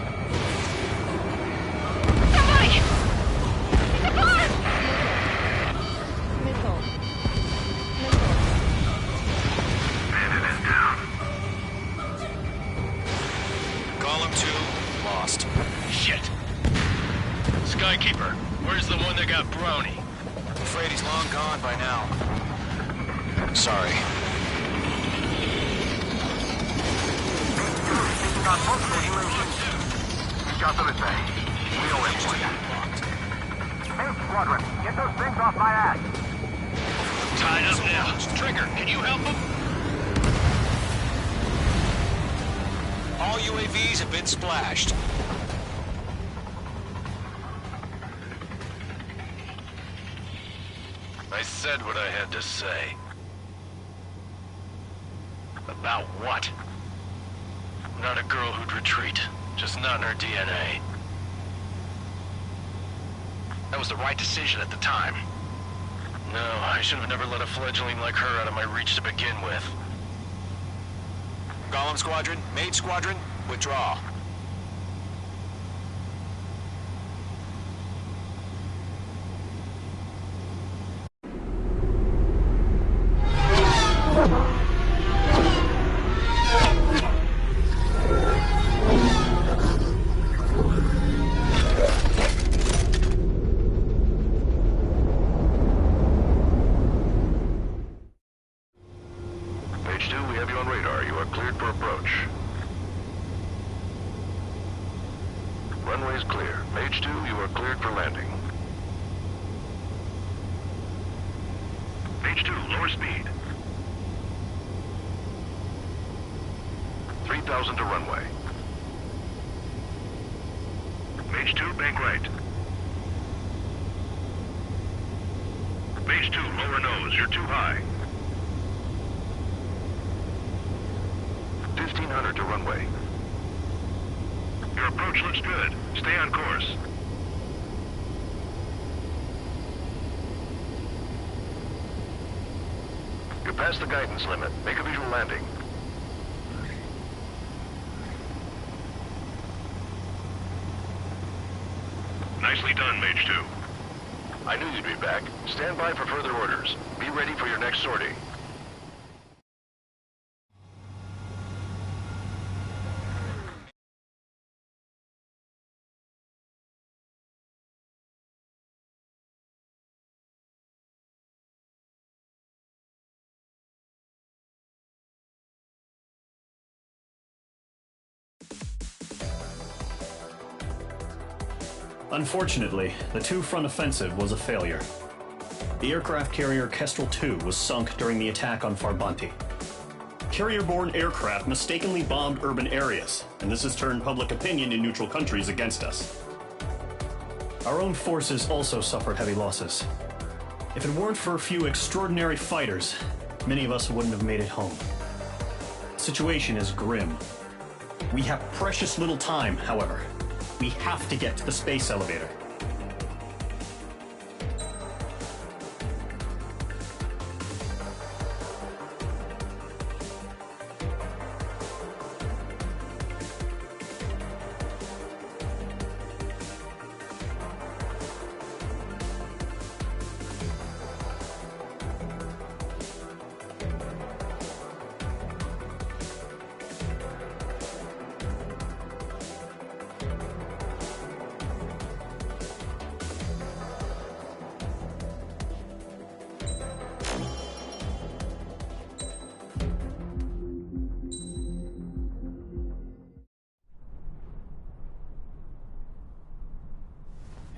Somebody! Support! Bandit is down. Golem 2, lost. Shit. Skykeeper, where's the one that got Brownie? I'm afraid he's long gone by now. Sorry. Got multiple UAVs. He's got them at bay. We owe him one. Mage Squadron, get those things off my ass. Tied up now. Trigger, can you help him? All UAVs have been splashed. I said what I had to say. About what? Not a girl who'd retreat. Just not in her DNA. That was the right decision at the time. No, I should have never let a fledgling like her out of my reach to begin with. Golem Squadron, Mage Squadron, withdraw. have cleared for landing. Page 2, lower speed. 3,000 to runway. Page 2, bank right. Page 2, lower nose, you're too high. 1,500 to runway. Your approach looks good. Stay on course. You're past the guidance limit. Make a visual landing. Nicely done, Mage 2. I knew you'd be back. Stand by for further orders. Be ready for your next sortie. Unfortunately, the two-front offensive was a failure. The aircraft carrier Kestrel II was sunk during the attack on Farbanti. Carrier-borne aircraft mistakenly bombed urban areas, and this has turned public opinion in neutral countries against us. Our own forces also suffered heavy losses. If it weren't for a few extraordinary fighters, many of us wouldn't have made it home. The situation is grim. We have precious little time, however. We have to get to the space elevator.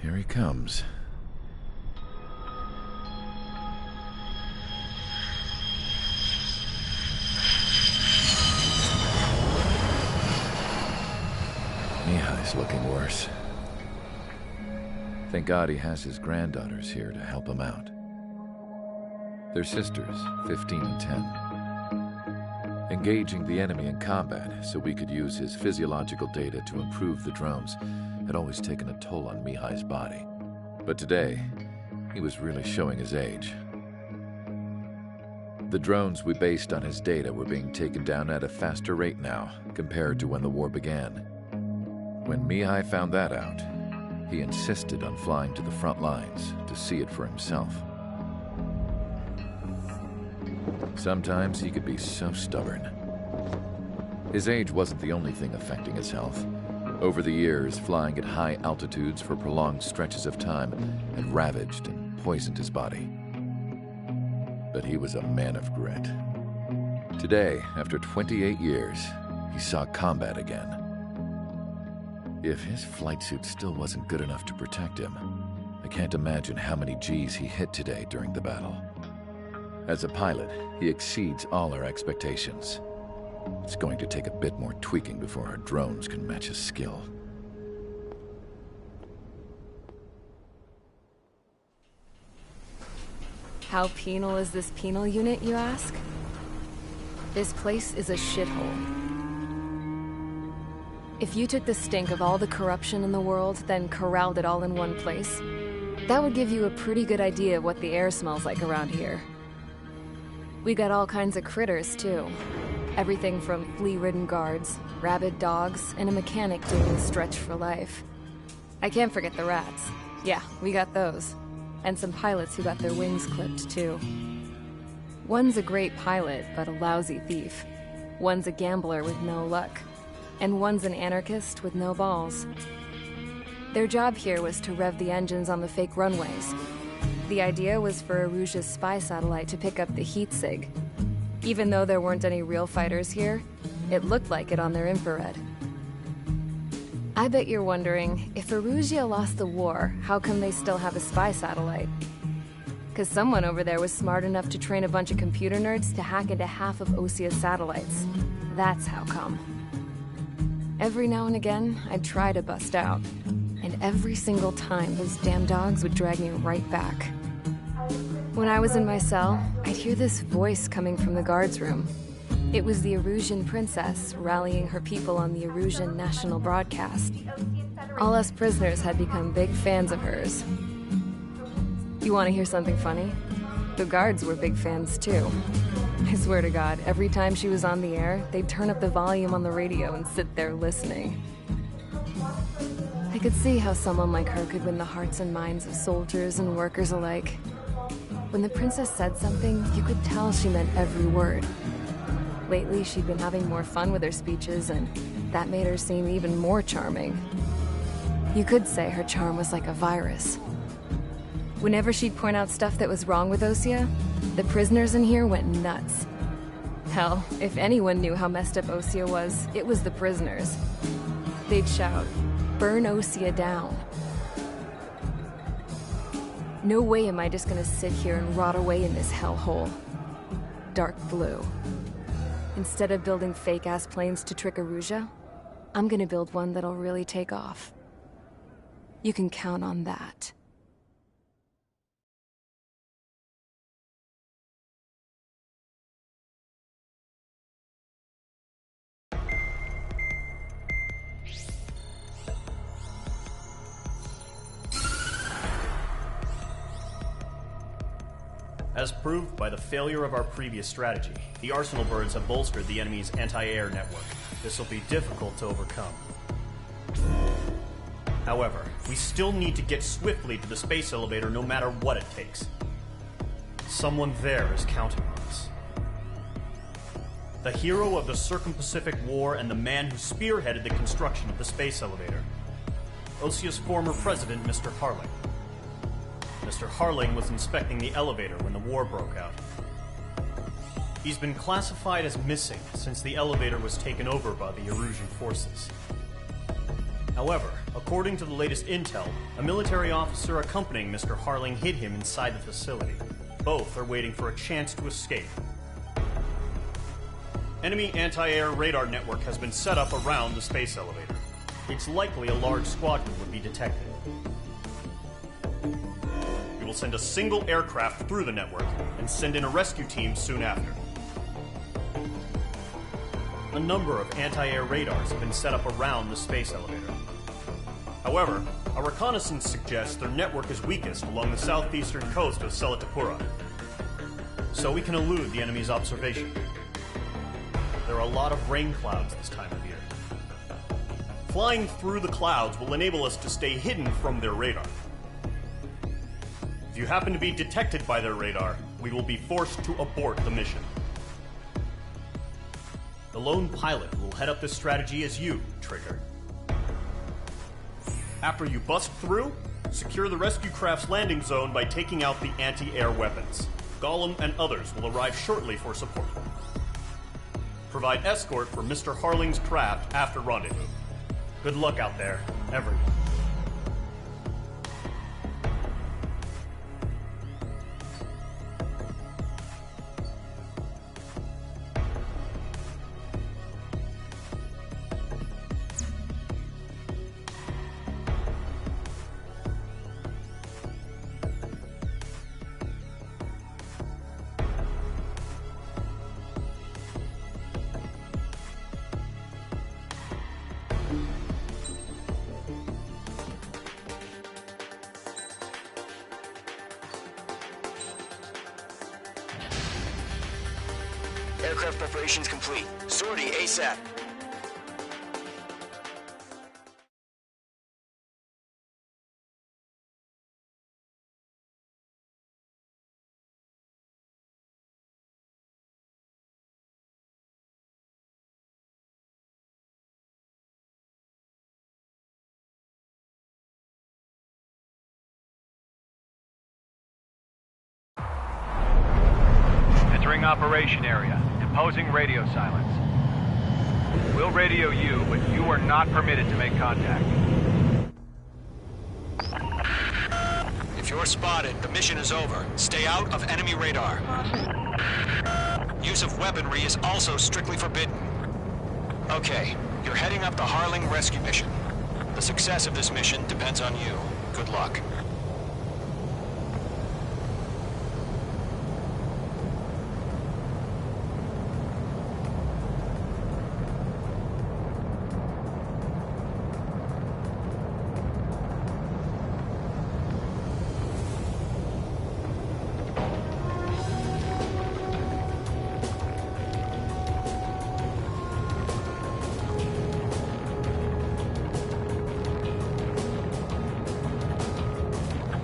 Here he comes. Mihai's looking worse. Thank God he has his granddaughters here to help him out. They're sisters, 15 and 10. Engaging the enemy in combat so we could use his physiological data to improve the drones had always taken a toll on Mihai's body. But today, he was really showing his age. The drones we based on his data were being taken down at a faster rate now, compared to when the war began. When Mihai found that out, he insisted on flying to the front lines to see it for himself. Sometimes he could be so stubborn. His age wasn't the only thing affecting his health. Over the years, flying at high altitudes for prolonged stretches of time had ravaged and poisoned his body. But he was a man of grit. Today, after 28 years, he saw combat again. If his flight suit still wasn't good enough to protect him, I can't imagine how many G's he hit today during the battle. As a pilot, he exceeds all our expectations. It's going to take a bit more tweaking before our drones can match his skill. How penal is this penal unit, you ask? This place is a shithole. If you took the stink of all the corruption in the world, then corralled it all in one place, that would give you a pretty good idea of what the air smells like around here. We got all kinds of critters, too. Everything from flea-ridden guards, rabid dogs, and a mechanic doing the stretch for life. I can't forget the rats. Yeah, we got those. And some pilots who got their wings clipped, too. One's a great pilot, but a lousy thief. One's a gambler with no luck. And one's an anarchist with no balls. Their job here was to rev the engines on the fake runways. The idea was for Aruja's spy satellite to pick up the heat sig. Even though there weren't any real fighters here, it looked like it on their infrared. I bet you're wondering, if Erusia lost the war, how come they still have a spy satellite? Because someone over there was smart enough to train a bunch of computer nerds to hack into half of Osia's satellites. That's how come. Every now and again, I'd try to bust out. And every single time, those damn dogs would drag me right back. When I was in my cell, I'd hear this voice coming from the guards room. It was the Erusian princess rallying her people on the Erusian national broadcast. All us prisoners had become big fans of hers. You want to hear something funny? The guards were big fans too. I swear to God, every time she was on the air, they'd turn up the volume on the radio and sit there listening. I could see how someone like her could win the hearts and minds of soldiers and workers alike. When the princess said something, you could tell she meant every word. Lately, she'd been having more fun with her speeches, and that made her seem even more charming. You could say her charm was like a virus. Whenever she'd point out stuff that was wrong with Osia, the prisoners in here went nuts. Hell, if anyone knew how messed up Osia was, it was the prisoners. They'd shout, "Burn Osia down." No way am I just gonna sit here and rot away in this hellhole. Dark blue. Instead of building fake-ass planes to trick Erusia, I'm gonna build one that'll really take off. You can count on that. As proved by the failure of our previous strategy, the Arsenal birds have bolstered the enemy's anti-air network. This will be difficult to overcome. However, we still need to get swiftly to the space elevator no matter what it takes. Someone there is counting on us. The hero of the Circum-Pacific War and the man who spearheaded the construction of the space elevator. Osia's former president, Mr. Harling. Mr. Harling was inspecting the elevator when the war broke out. He's been classified as missing since the elevator was taken over by the Erusian forces. However, according to the latest intel, a military officer accompanying Mr. Harling hid him inside the facility. Both are waiting for a chance to escape. Enemy anti-air radar network has been set up around the space elevator. It's likely a large squadron would be detected. We will send a single aircraft through the network and send in a rescue team soon after. A number of anti-air radars have been set up around the space elevator. However, our reconnaissance suggests their network is weakest along the southeastern coast of Selatapura, so we can elude the enemy's observation. There are a lot of rain clouds this time of year. Flying through the clouds will enable us to stay hidden from their radar. If you happen to be detected by their radar, we will be forced to abort the mission. The lone pilot who will head up this strategy is you, Trigger. After you bust through, secure the rescue craft's landing zone by taking out the anti-air weapons. Gollum and others will arrive shortly for support. Provide escort for Mr. Harling's craft after rendezvous. Good luck out there, everyone. Aircraft preparations complete. Sortie ASAP. Entering operation area. Imposing radio silence. We'll radio you, but you are not permitted to make contact. If you're spotted, the mission is over. Stay out of enemy radar. Use of weaponry is also strictly forbidden. Okay, you're heading up the Harling rescue mission. The success of this mission depends on you. Good luck.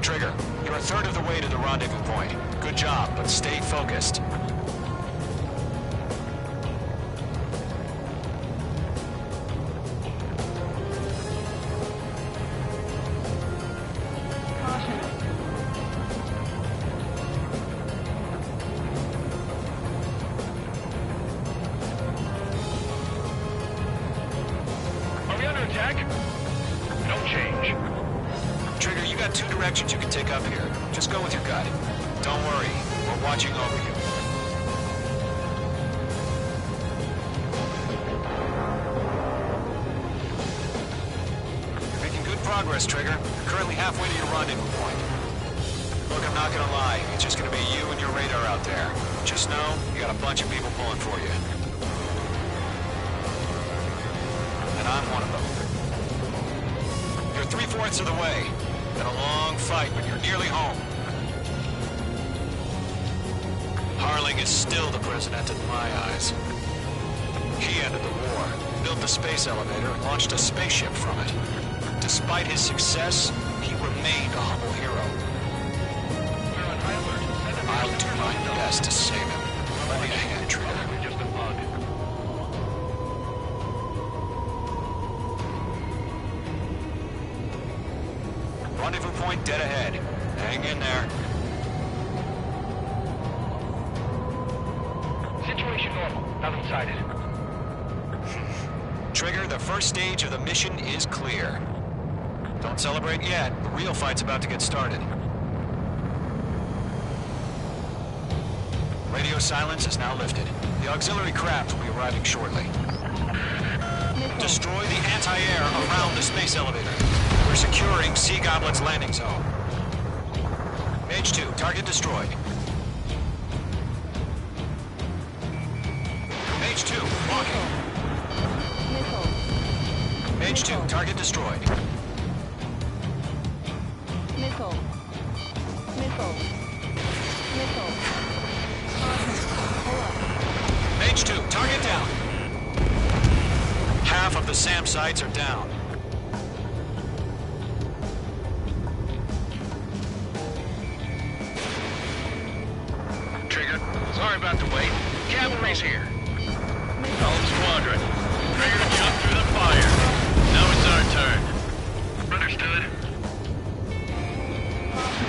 Trigger, you're a third of the way to the rendezvous point. Good job, but stay focused. Are we under attack? No change. Trigger, you got two directions you can take up here. Just go with your gut. Don't worry, we're watching over you. You're making good progress, Trigger. You're currently halfway to your rendezvous point. Look, I'm not gonna lie. It's just gonna be you and your radar out there. Just know, you got a bunch of people pulling for you. And I'm one of them. You're 3/4 of the way. Been a long fight, but you're nearly home. Harling is still the president in my eyes. He ended the war, built the space elevator, and launched a spaceship from it. Despite his success, he remained a humble hero. I'll do my best to save him. Lend me a hand, Trigger. Rendezvous point dead ahead. Hang in there. Situation normal. Nothing sighted. Trigger, the first stage of the mission is clear. Don't celebrate yet. The real fight's about to get started. Radio silence is now lifted. The auxiliary craft will be arriving shortly. Destroy the anti-air around the space elevator. We're securing Sea Goblin's landing zone. Mage 2, target destroyed. Mage 2, walking. Mage 2, target destroyed. Missile. Missile. Missile. Mage 2, target down. Half of the SAM sites are down. Trigger, sorry about the wait. Cavalry's here. Home squadron. Trigger jumped through the fire. Now it's our turn. Understood.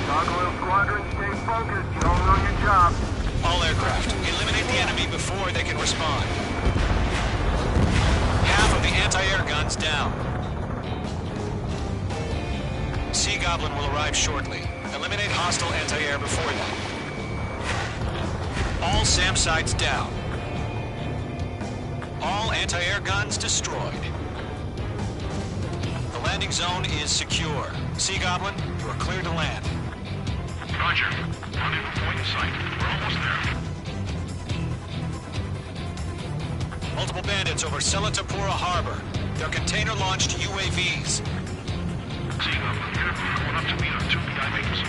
Gargoyle Squadron, stay focused. You all know your job. All aircraft, eliminate the enemy before they can respond. Half of the anti-air guns down. Sea Goblin will arrive shortly. Eliminate hostile anti-air before that. All SAM sites down. All anti-air guns destroyed. The landing zone is secure. Sea Goblin, you are clear to land. Roger. Rendezvous point in sight. We're almost there. Multiple bandits over Selatapura Harbor. They're container-launched UAVs. Sea Goblin here. Going up to meet our 2 PI mates.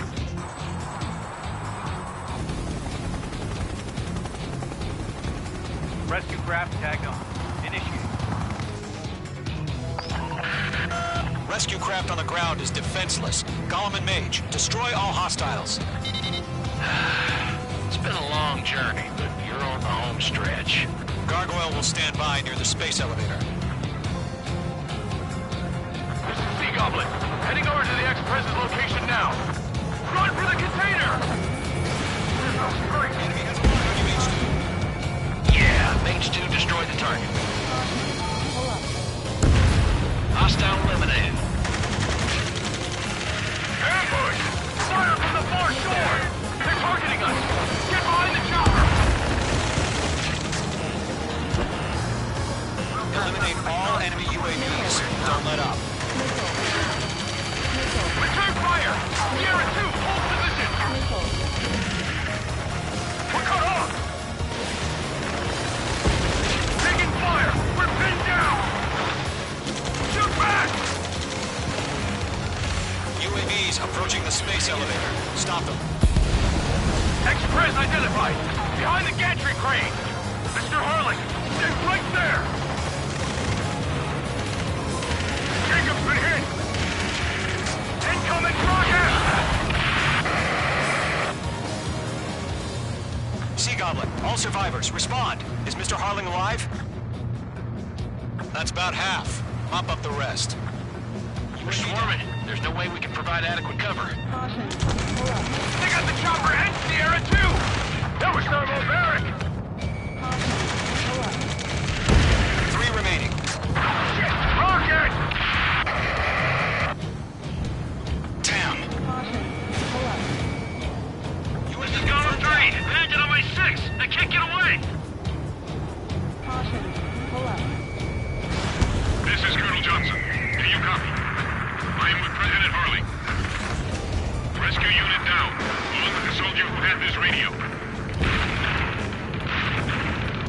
Rescue craft tagged on. Initiate. Rescue craft on the ground is defenseless. Gollum and Mage, destroy all hostiles. It's been a long journey, but you're on the home stretch. Gargoyle will stand by near the space elevator. This is Sea Goblin. Heading over to the ex-president's location now. Run for the container! Enemy has a Mage 2. Yeah, Mage 2 destroyed the target. UAVs approaching the space elevator. Stop them. Express identified! Behind the gantry crane! Mr. Harling, stay right there! Jacob's been hit! Incoming rocket! Sea Goblin, all survivors, respond. Is Mr. Harling alive? That's about half. Mop up the rest. We're swarming. There's no way we can provide adequate cover. They got the chopper and Sierra too! That was thermobaric! 3 remaining. Shit! Rocket! Damn. This is Golem 3! Landed on my 6! I can't get away! This is Colonel Johnson. Do you copy? I am with President Harling. Rescue unit down, along with the soldier who had this radio.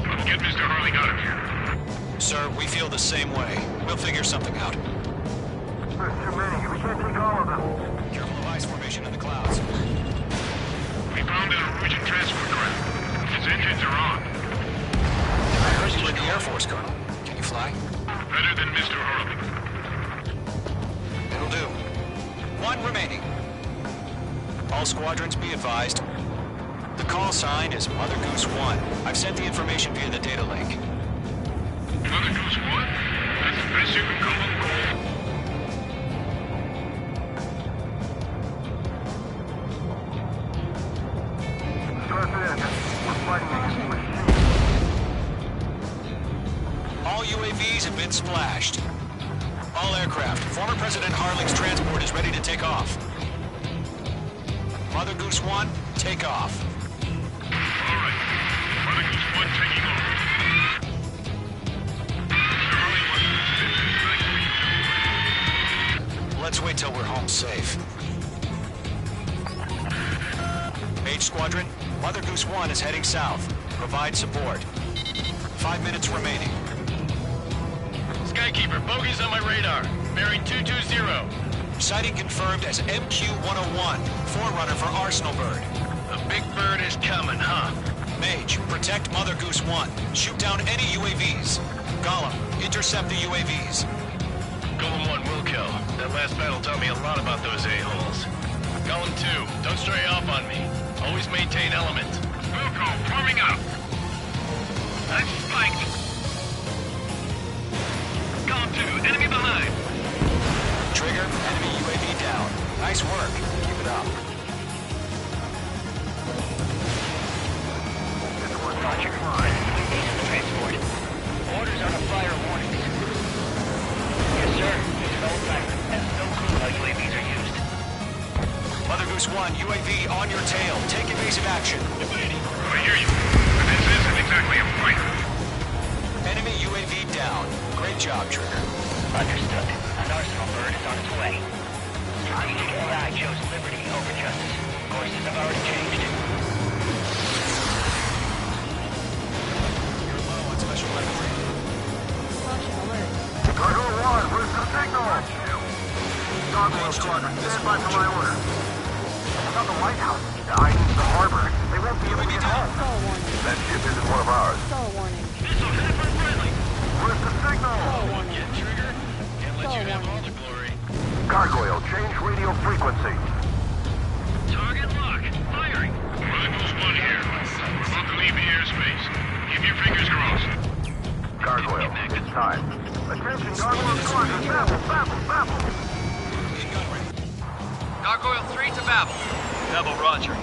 Let's get Mr. Harling out of here. Sir, we feel the same way. We'll figure something out. There's too many. We can't take all of them. Careful of ice formation in the clouds. We found an Norwegian transport craft. Its engines are on. I heard you were in the Air Force, Colonel. Can you fly? Better than Mr. Harling. It'll do. 1 remaining. All squadrons be advised. The call sign is Mother Goose 1. I've sent the information via the data link. Mother Goose 1? That's the best you can call them. We're fighting against machines. All UAVs have been splashed. All aircraft. Former President Harling's transport is ready to take off. Mother Goose 1, take off. All right. Mother Goose 1 taking off. Mr. Harling wants to Let's wait till we're home safe. Mage Squadron, Mother Goose 1 is heading south. Provide support. 5 minutes remaining. Skykeeper, bogey's on my radar. Bearing 220. Sighting confirmed as MQ-101, forerunner for Arsenal Bird. The big bird is coming, huh? Mage, protect Mother Goose 1. Shoot down any UAVs. Gollum, intercept the UAVs. Golem 1 will kill. That last battle taught me a lot about those a-holes. Golem 2, don't stray off on me. Always maintain element. Wilco, forming up. I'm spiked. Golem 2, enemy behind. Trigger, enemy UAV down. Nice work. Keep it up. Roger. Ace of the transport. Orders on a fire warning. Yes, sir. It's an old timer. Has no clue how UAVs are used. Mother Goose 1, UAV on your tail. Take evasive action. I hear you. But this isn't exactly a fighter. Enemy UAV down. Great job, Trigger. Understood. An Arsenal Bird is on its way. Strategic AI chose liberty over justice. Courses have already changed. You're low on special weaponry. Cargo 1, where's the signal? Gargoyle Squadron, stand by for my order. About the lighthouse, the islands, the harbor. They won't be able to get home. That ship isn't one of ours. Missile headed for friendly. Where's the signal? Get Trigger. Can't let you have all the glory. Gargoyle, change radio frequency. Target lock. Firing. Mother Goose 1 here. We're about to leave the airspace. Keep your fingers crossed. Gargoyle, it's time. Attention, Gargoyle Squadron, babble. Gargoyle 3 to Babel. Babel, roger.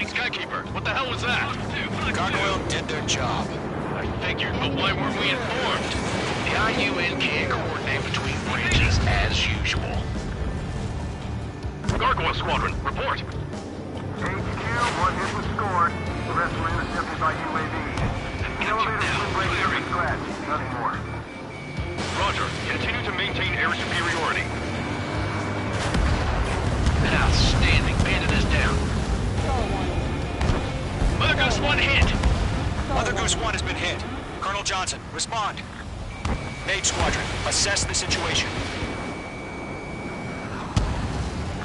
Skykeeper, what the hell was that? Gargoyle did their job. I figured, but why weren't we informed? The IUN can't coordinate between branches as usual. Gargoyle Squadron, report. HQ, 1 hit was scored. The rest were intercepted by UAV. The elevator's been breaking every scratch. Johnson, respond. Mage Squadron, assess the situation.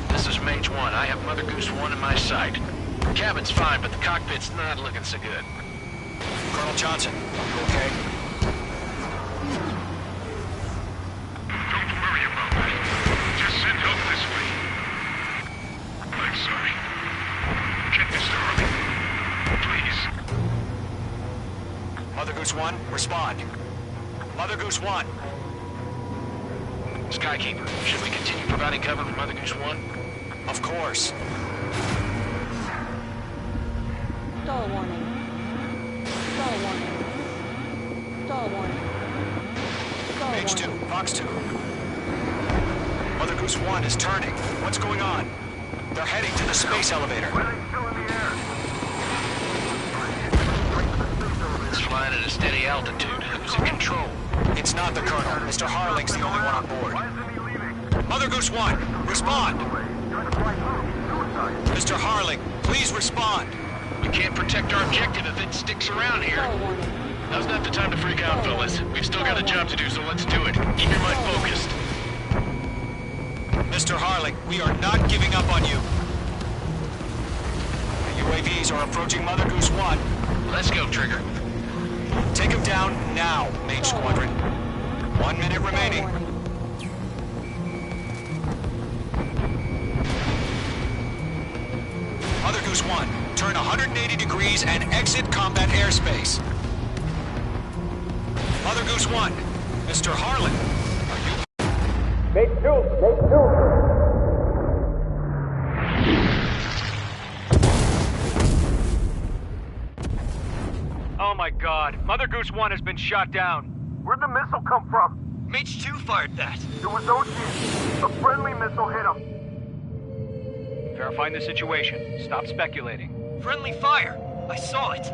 This is Mage 1. I have Mother Goose 1 in my sight. The cabin's fine, but the cockpit's not looking so good. Colonel Johnson, you okay? Don't worry about that. Just send help this way. I'm sorry. Get Mr. Harley. Please. Mother Goose 1, respond. Mother Goose 1. Skykeeper, should we continue providing cover for Mother Goose 1? Of course. Stall warning. Stall warning. Stall warning. Stall Mage 2, warning. Fox 2. Mother Goose 1 is turning. What's going on? They're heading to the space elevator. It's flying at a steady altitude. Who's in control? It's not the Colonel. Mr. Harling's the only one on board. Mother Goose 1, respond! Mr. Harling, please respond! We can't protect our objective if it sticks around here. Now's not the time to freak out, fellas. We've still got a job to do, so let's do it. Keep your mind focused. Mr. Harling, we are not giving up on you. The UAVs are approaching Mother Goose 1. Let's go, Trigger. Take him down now, Mage Squadron. 1 minute remaining. Mother Goose 1, turn 180 degrees and exit combat airspace. Mother Goose 1, Mr. Harlan, are you... Make two. Oh my god, Mother Goose 1 has been shot down. Where'd the missile come from? Mage 2 fired that. It was Ocean. A friendly missile hit him. Verifying the situation. Stop speculating. Friendly fire! I saw it!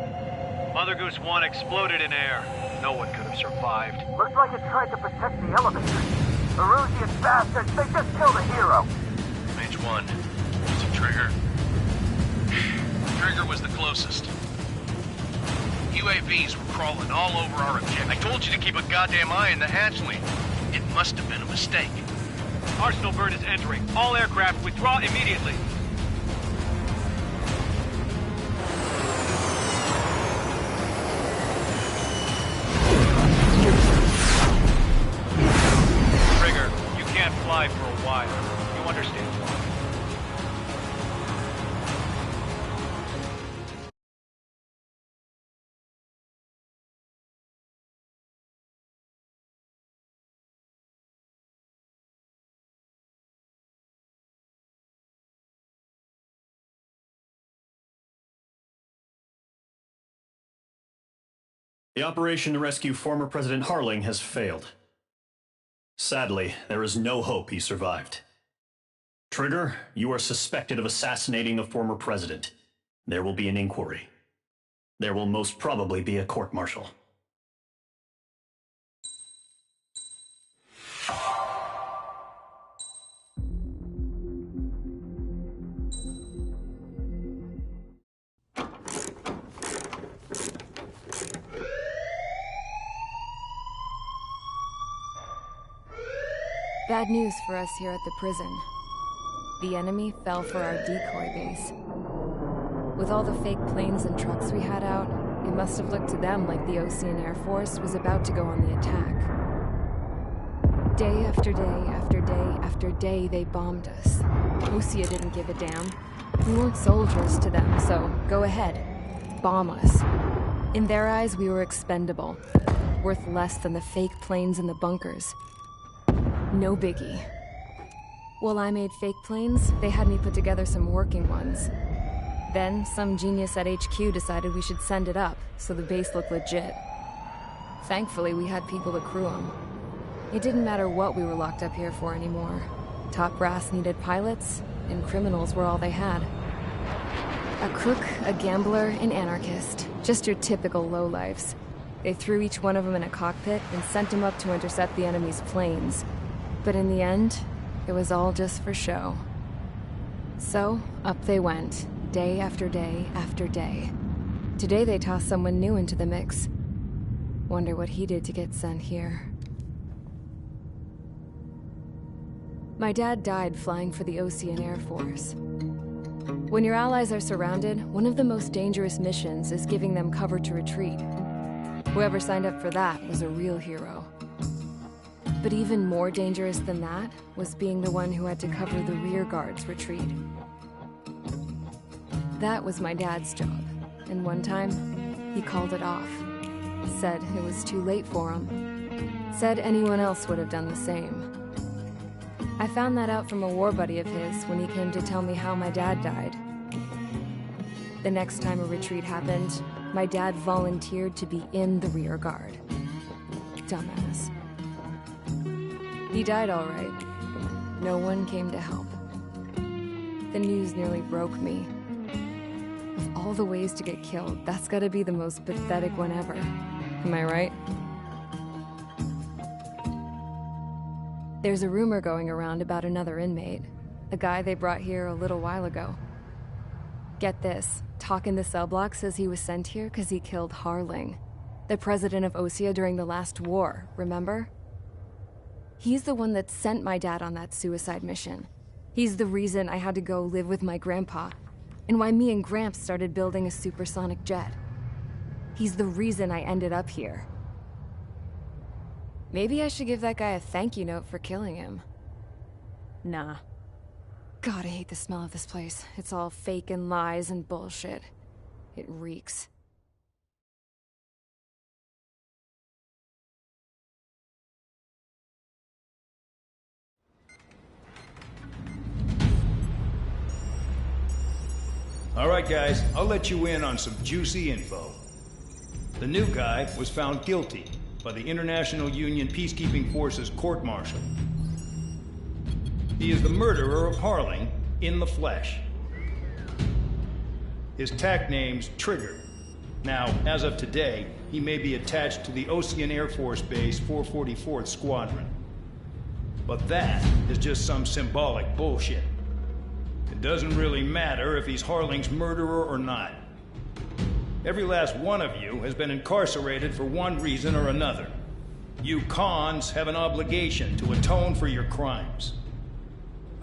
Mother Goose 1 exploded in air. No one could have survived. Looks like it tried to protect the elevator. Erusian bastards, they just killed a hero. Mage 1. Was it Trigger? Trigger was the closest. UAVs were crawling all over our objective. I told you to keep a goddamn eye in the hatchling. It must have been a mistake. Arsenal bird is entering. All aircraft withdraw immediately. Trigger, you can't fly for a while. You understand why. The operation to rescue former President Harling has failed. Sadly, there is no hope he survived. Trigger, you are suspected of assassinating a former president. There will be an inquiry. There will most probably be a court-martial. Bad news for us here at the prison. The enemy fell for our decoy base. With all the fake planes and trucks we had out, it must have looked to them like the Ocean Air Force was about to go on the attack. Day after day after day after day, they bombed us. Osea didn't give a damn. We weren't soldiers to them, so go ahead. Bomb us. In their eyes, we were expendable. Worth less than the fake planes in the bunkers. No biggie. While I made fake planes, they had me put together some working ones. Then, some genius at HQ decided we should send it up, so the base looked legit. Thankfully, we had people to crew them. It didn't matter what we were locked up here for anymore. Top brass needed pilots, and criminals were all they had. A crook, a gambler, an anarchist. Just your typical lowlifes. They threw each one of them in a cockpit and sent them up to intercept the enemy's planes. But in the end, it was all just for show. So, up they went, day after day after day. Today they tossed someone new into the mix. Wonder what he did to get sent here. My dad died flying for the Ocean Air Force. When your allies are surrounded, one of the most dangerous missions is giving them cover to retreat. Whoever signed up for that was a real hero. But even more dangerous than that was being the one who had to cover the rear guard's retreat. That was my dad's job, and one time, he called it off. Said it was too late for him. Said anyone else would have done the same. I found that out from a war buddy of his when he came to tell me how my dad died. The next time a retreat happened, my dad volunteered to be in the rear guard. Dumbass. He died all right. No one came to help. The news nearly broke me. Of all the ways to get killed, that's gotta be the most pathetic one ever. Am I right? There's a rumor going around about another inmate. A guy they brought here a little while ago. Get this, talk in the cell block says he was sent here because he killed Harling, the president of Osea during the last war, remember? He's the one that sent my dad on that suicide mission. He's the reason I had to go live with my grandpa, and why me and Gramps started building a supersonic jet. He's the reason I ended up here. Maybe I should give that guy a thank you note for killing him. Nah. God, I hate the smell of this place. It's all fake and lies and bullshit. It reeks. All right, guys, I'll let you in on some juicy info. The new guy was found guilty by the International Union Peacekeeping Forces court-martial. He is the murderer of Harling in the flesh. His TAC name's Trigger. Now, as of today, he may be attached to the Ocean Air Force Base 444th Squadron. But that is just some symbolic bullshit. It doesn't really matter if he's Harling's murderer or not. Every last one of you has been incarcerated for one reason or another. You cons have an obligation to atone for your crimes.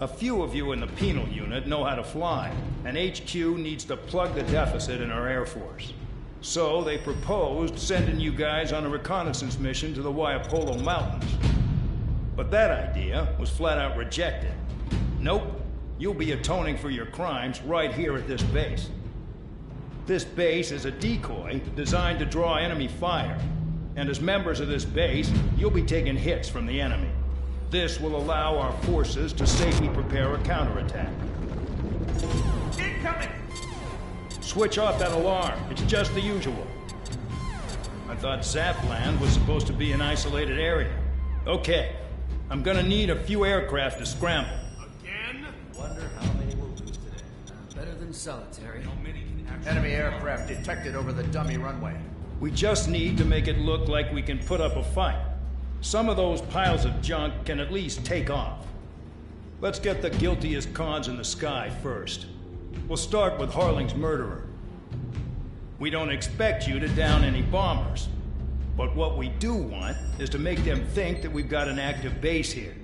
A few of you in the penal unit know how to fly, and HQ needs to plug the deficit in our Air Force. So they proposed sending you guys on a reconnaissance mission to the Waiapolo Mountains. But that idea was flat out rejected. Nope, you'll be atoning for your crimes right here at this base. This base is a decoy designed to draw enemy fire, and as members of this base, you'll be taking hits from the enemy. This will allow our forces to safely prepare a counterattack. Incoming! Switch off that alarm. It's just the usual. I thought Zapland was supposed to be an isolated area. Okay, I'm gonna need a few aircraft to scramble. Again? Wonder how many we'll lose today. Better than solitary. Enemy aircraft detected over the dummy runway. We just need to make it look like we can put up a fight. Some of those piles of junk can at least take off. Let's get the guiltiest cons in the sky first. We'll start with Harling's murderer. We don't expect you to down any bombers. But what we do want is to make them think that we've got an active base here.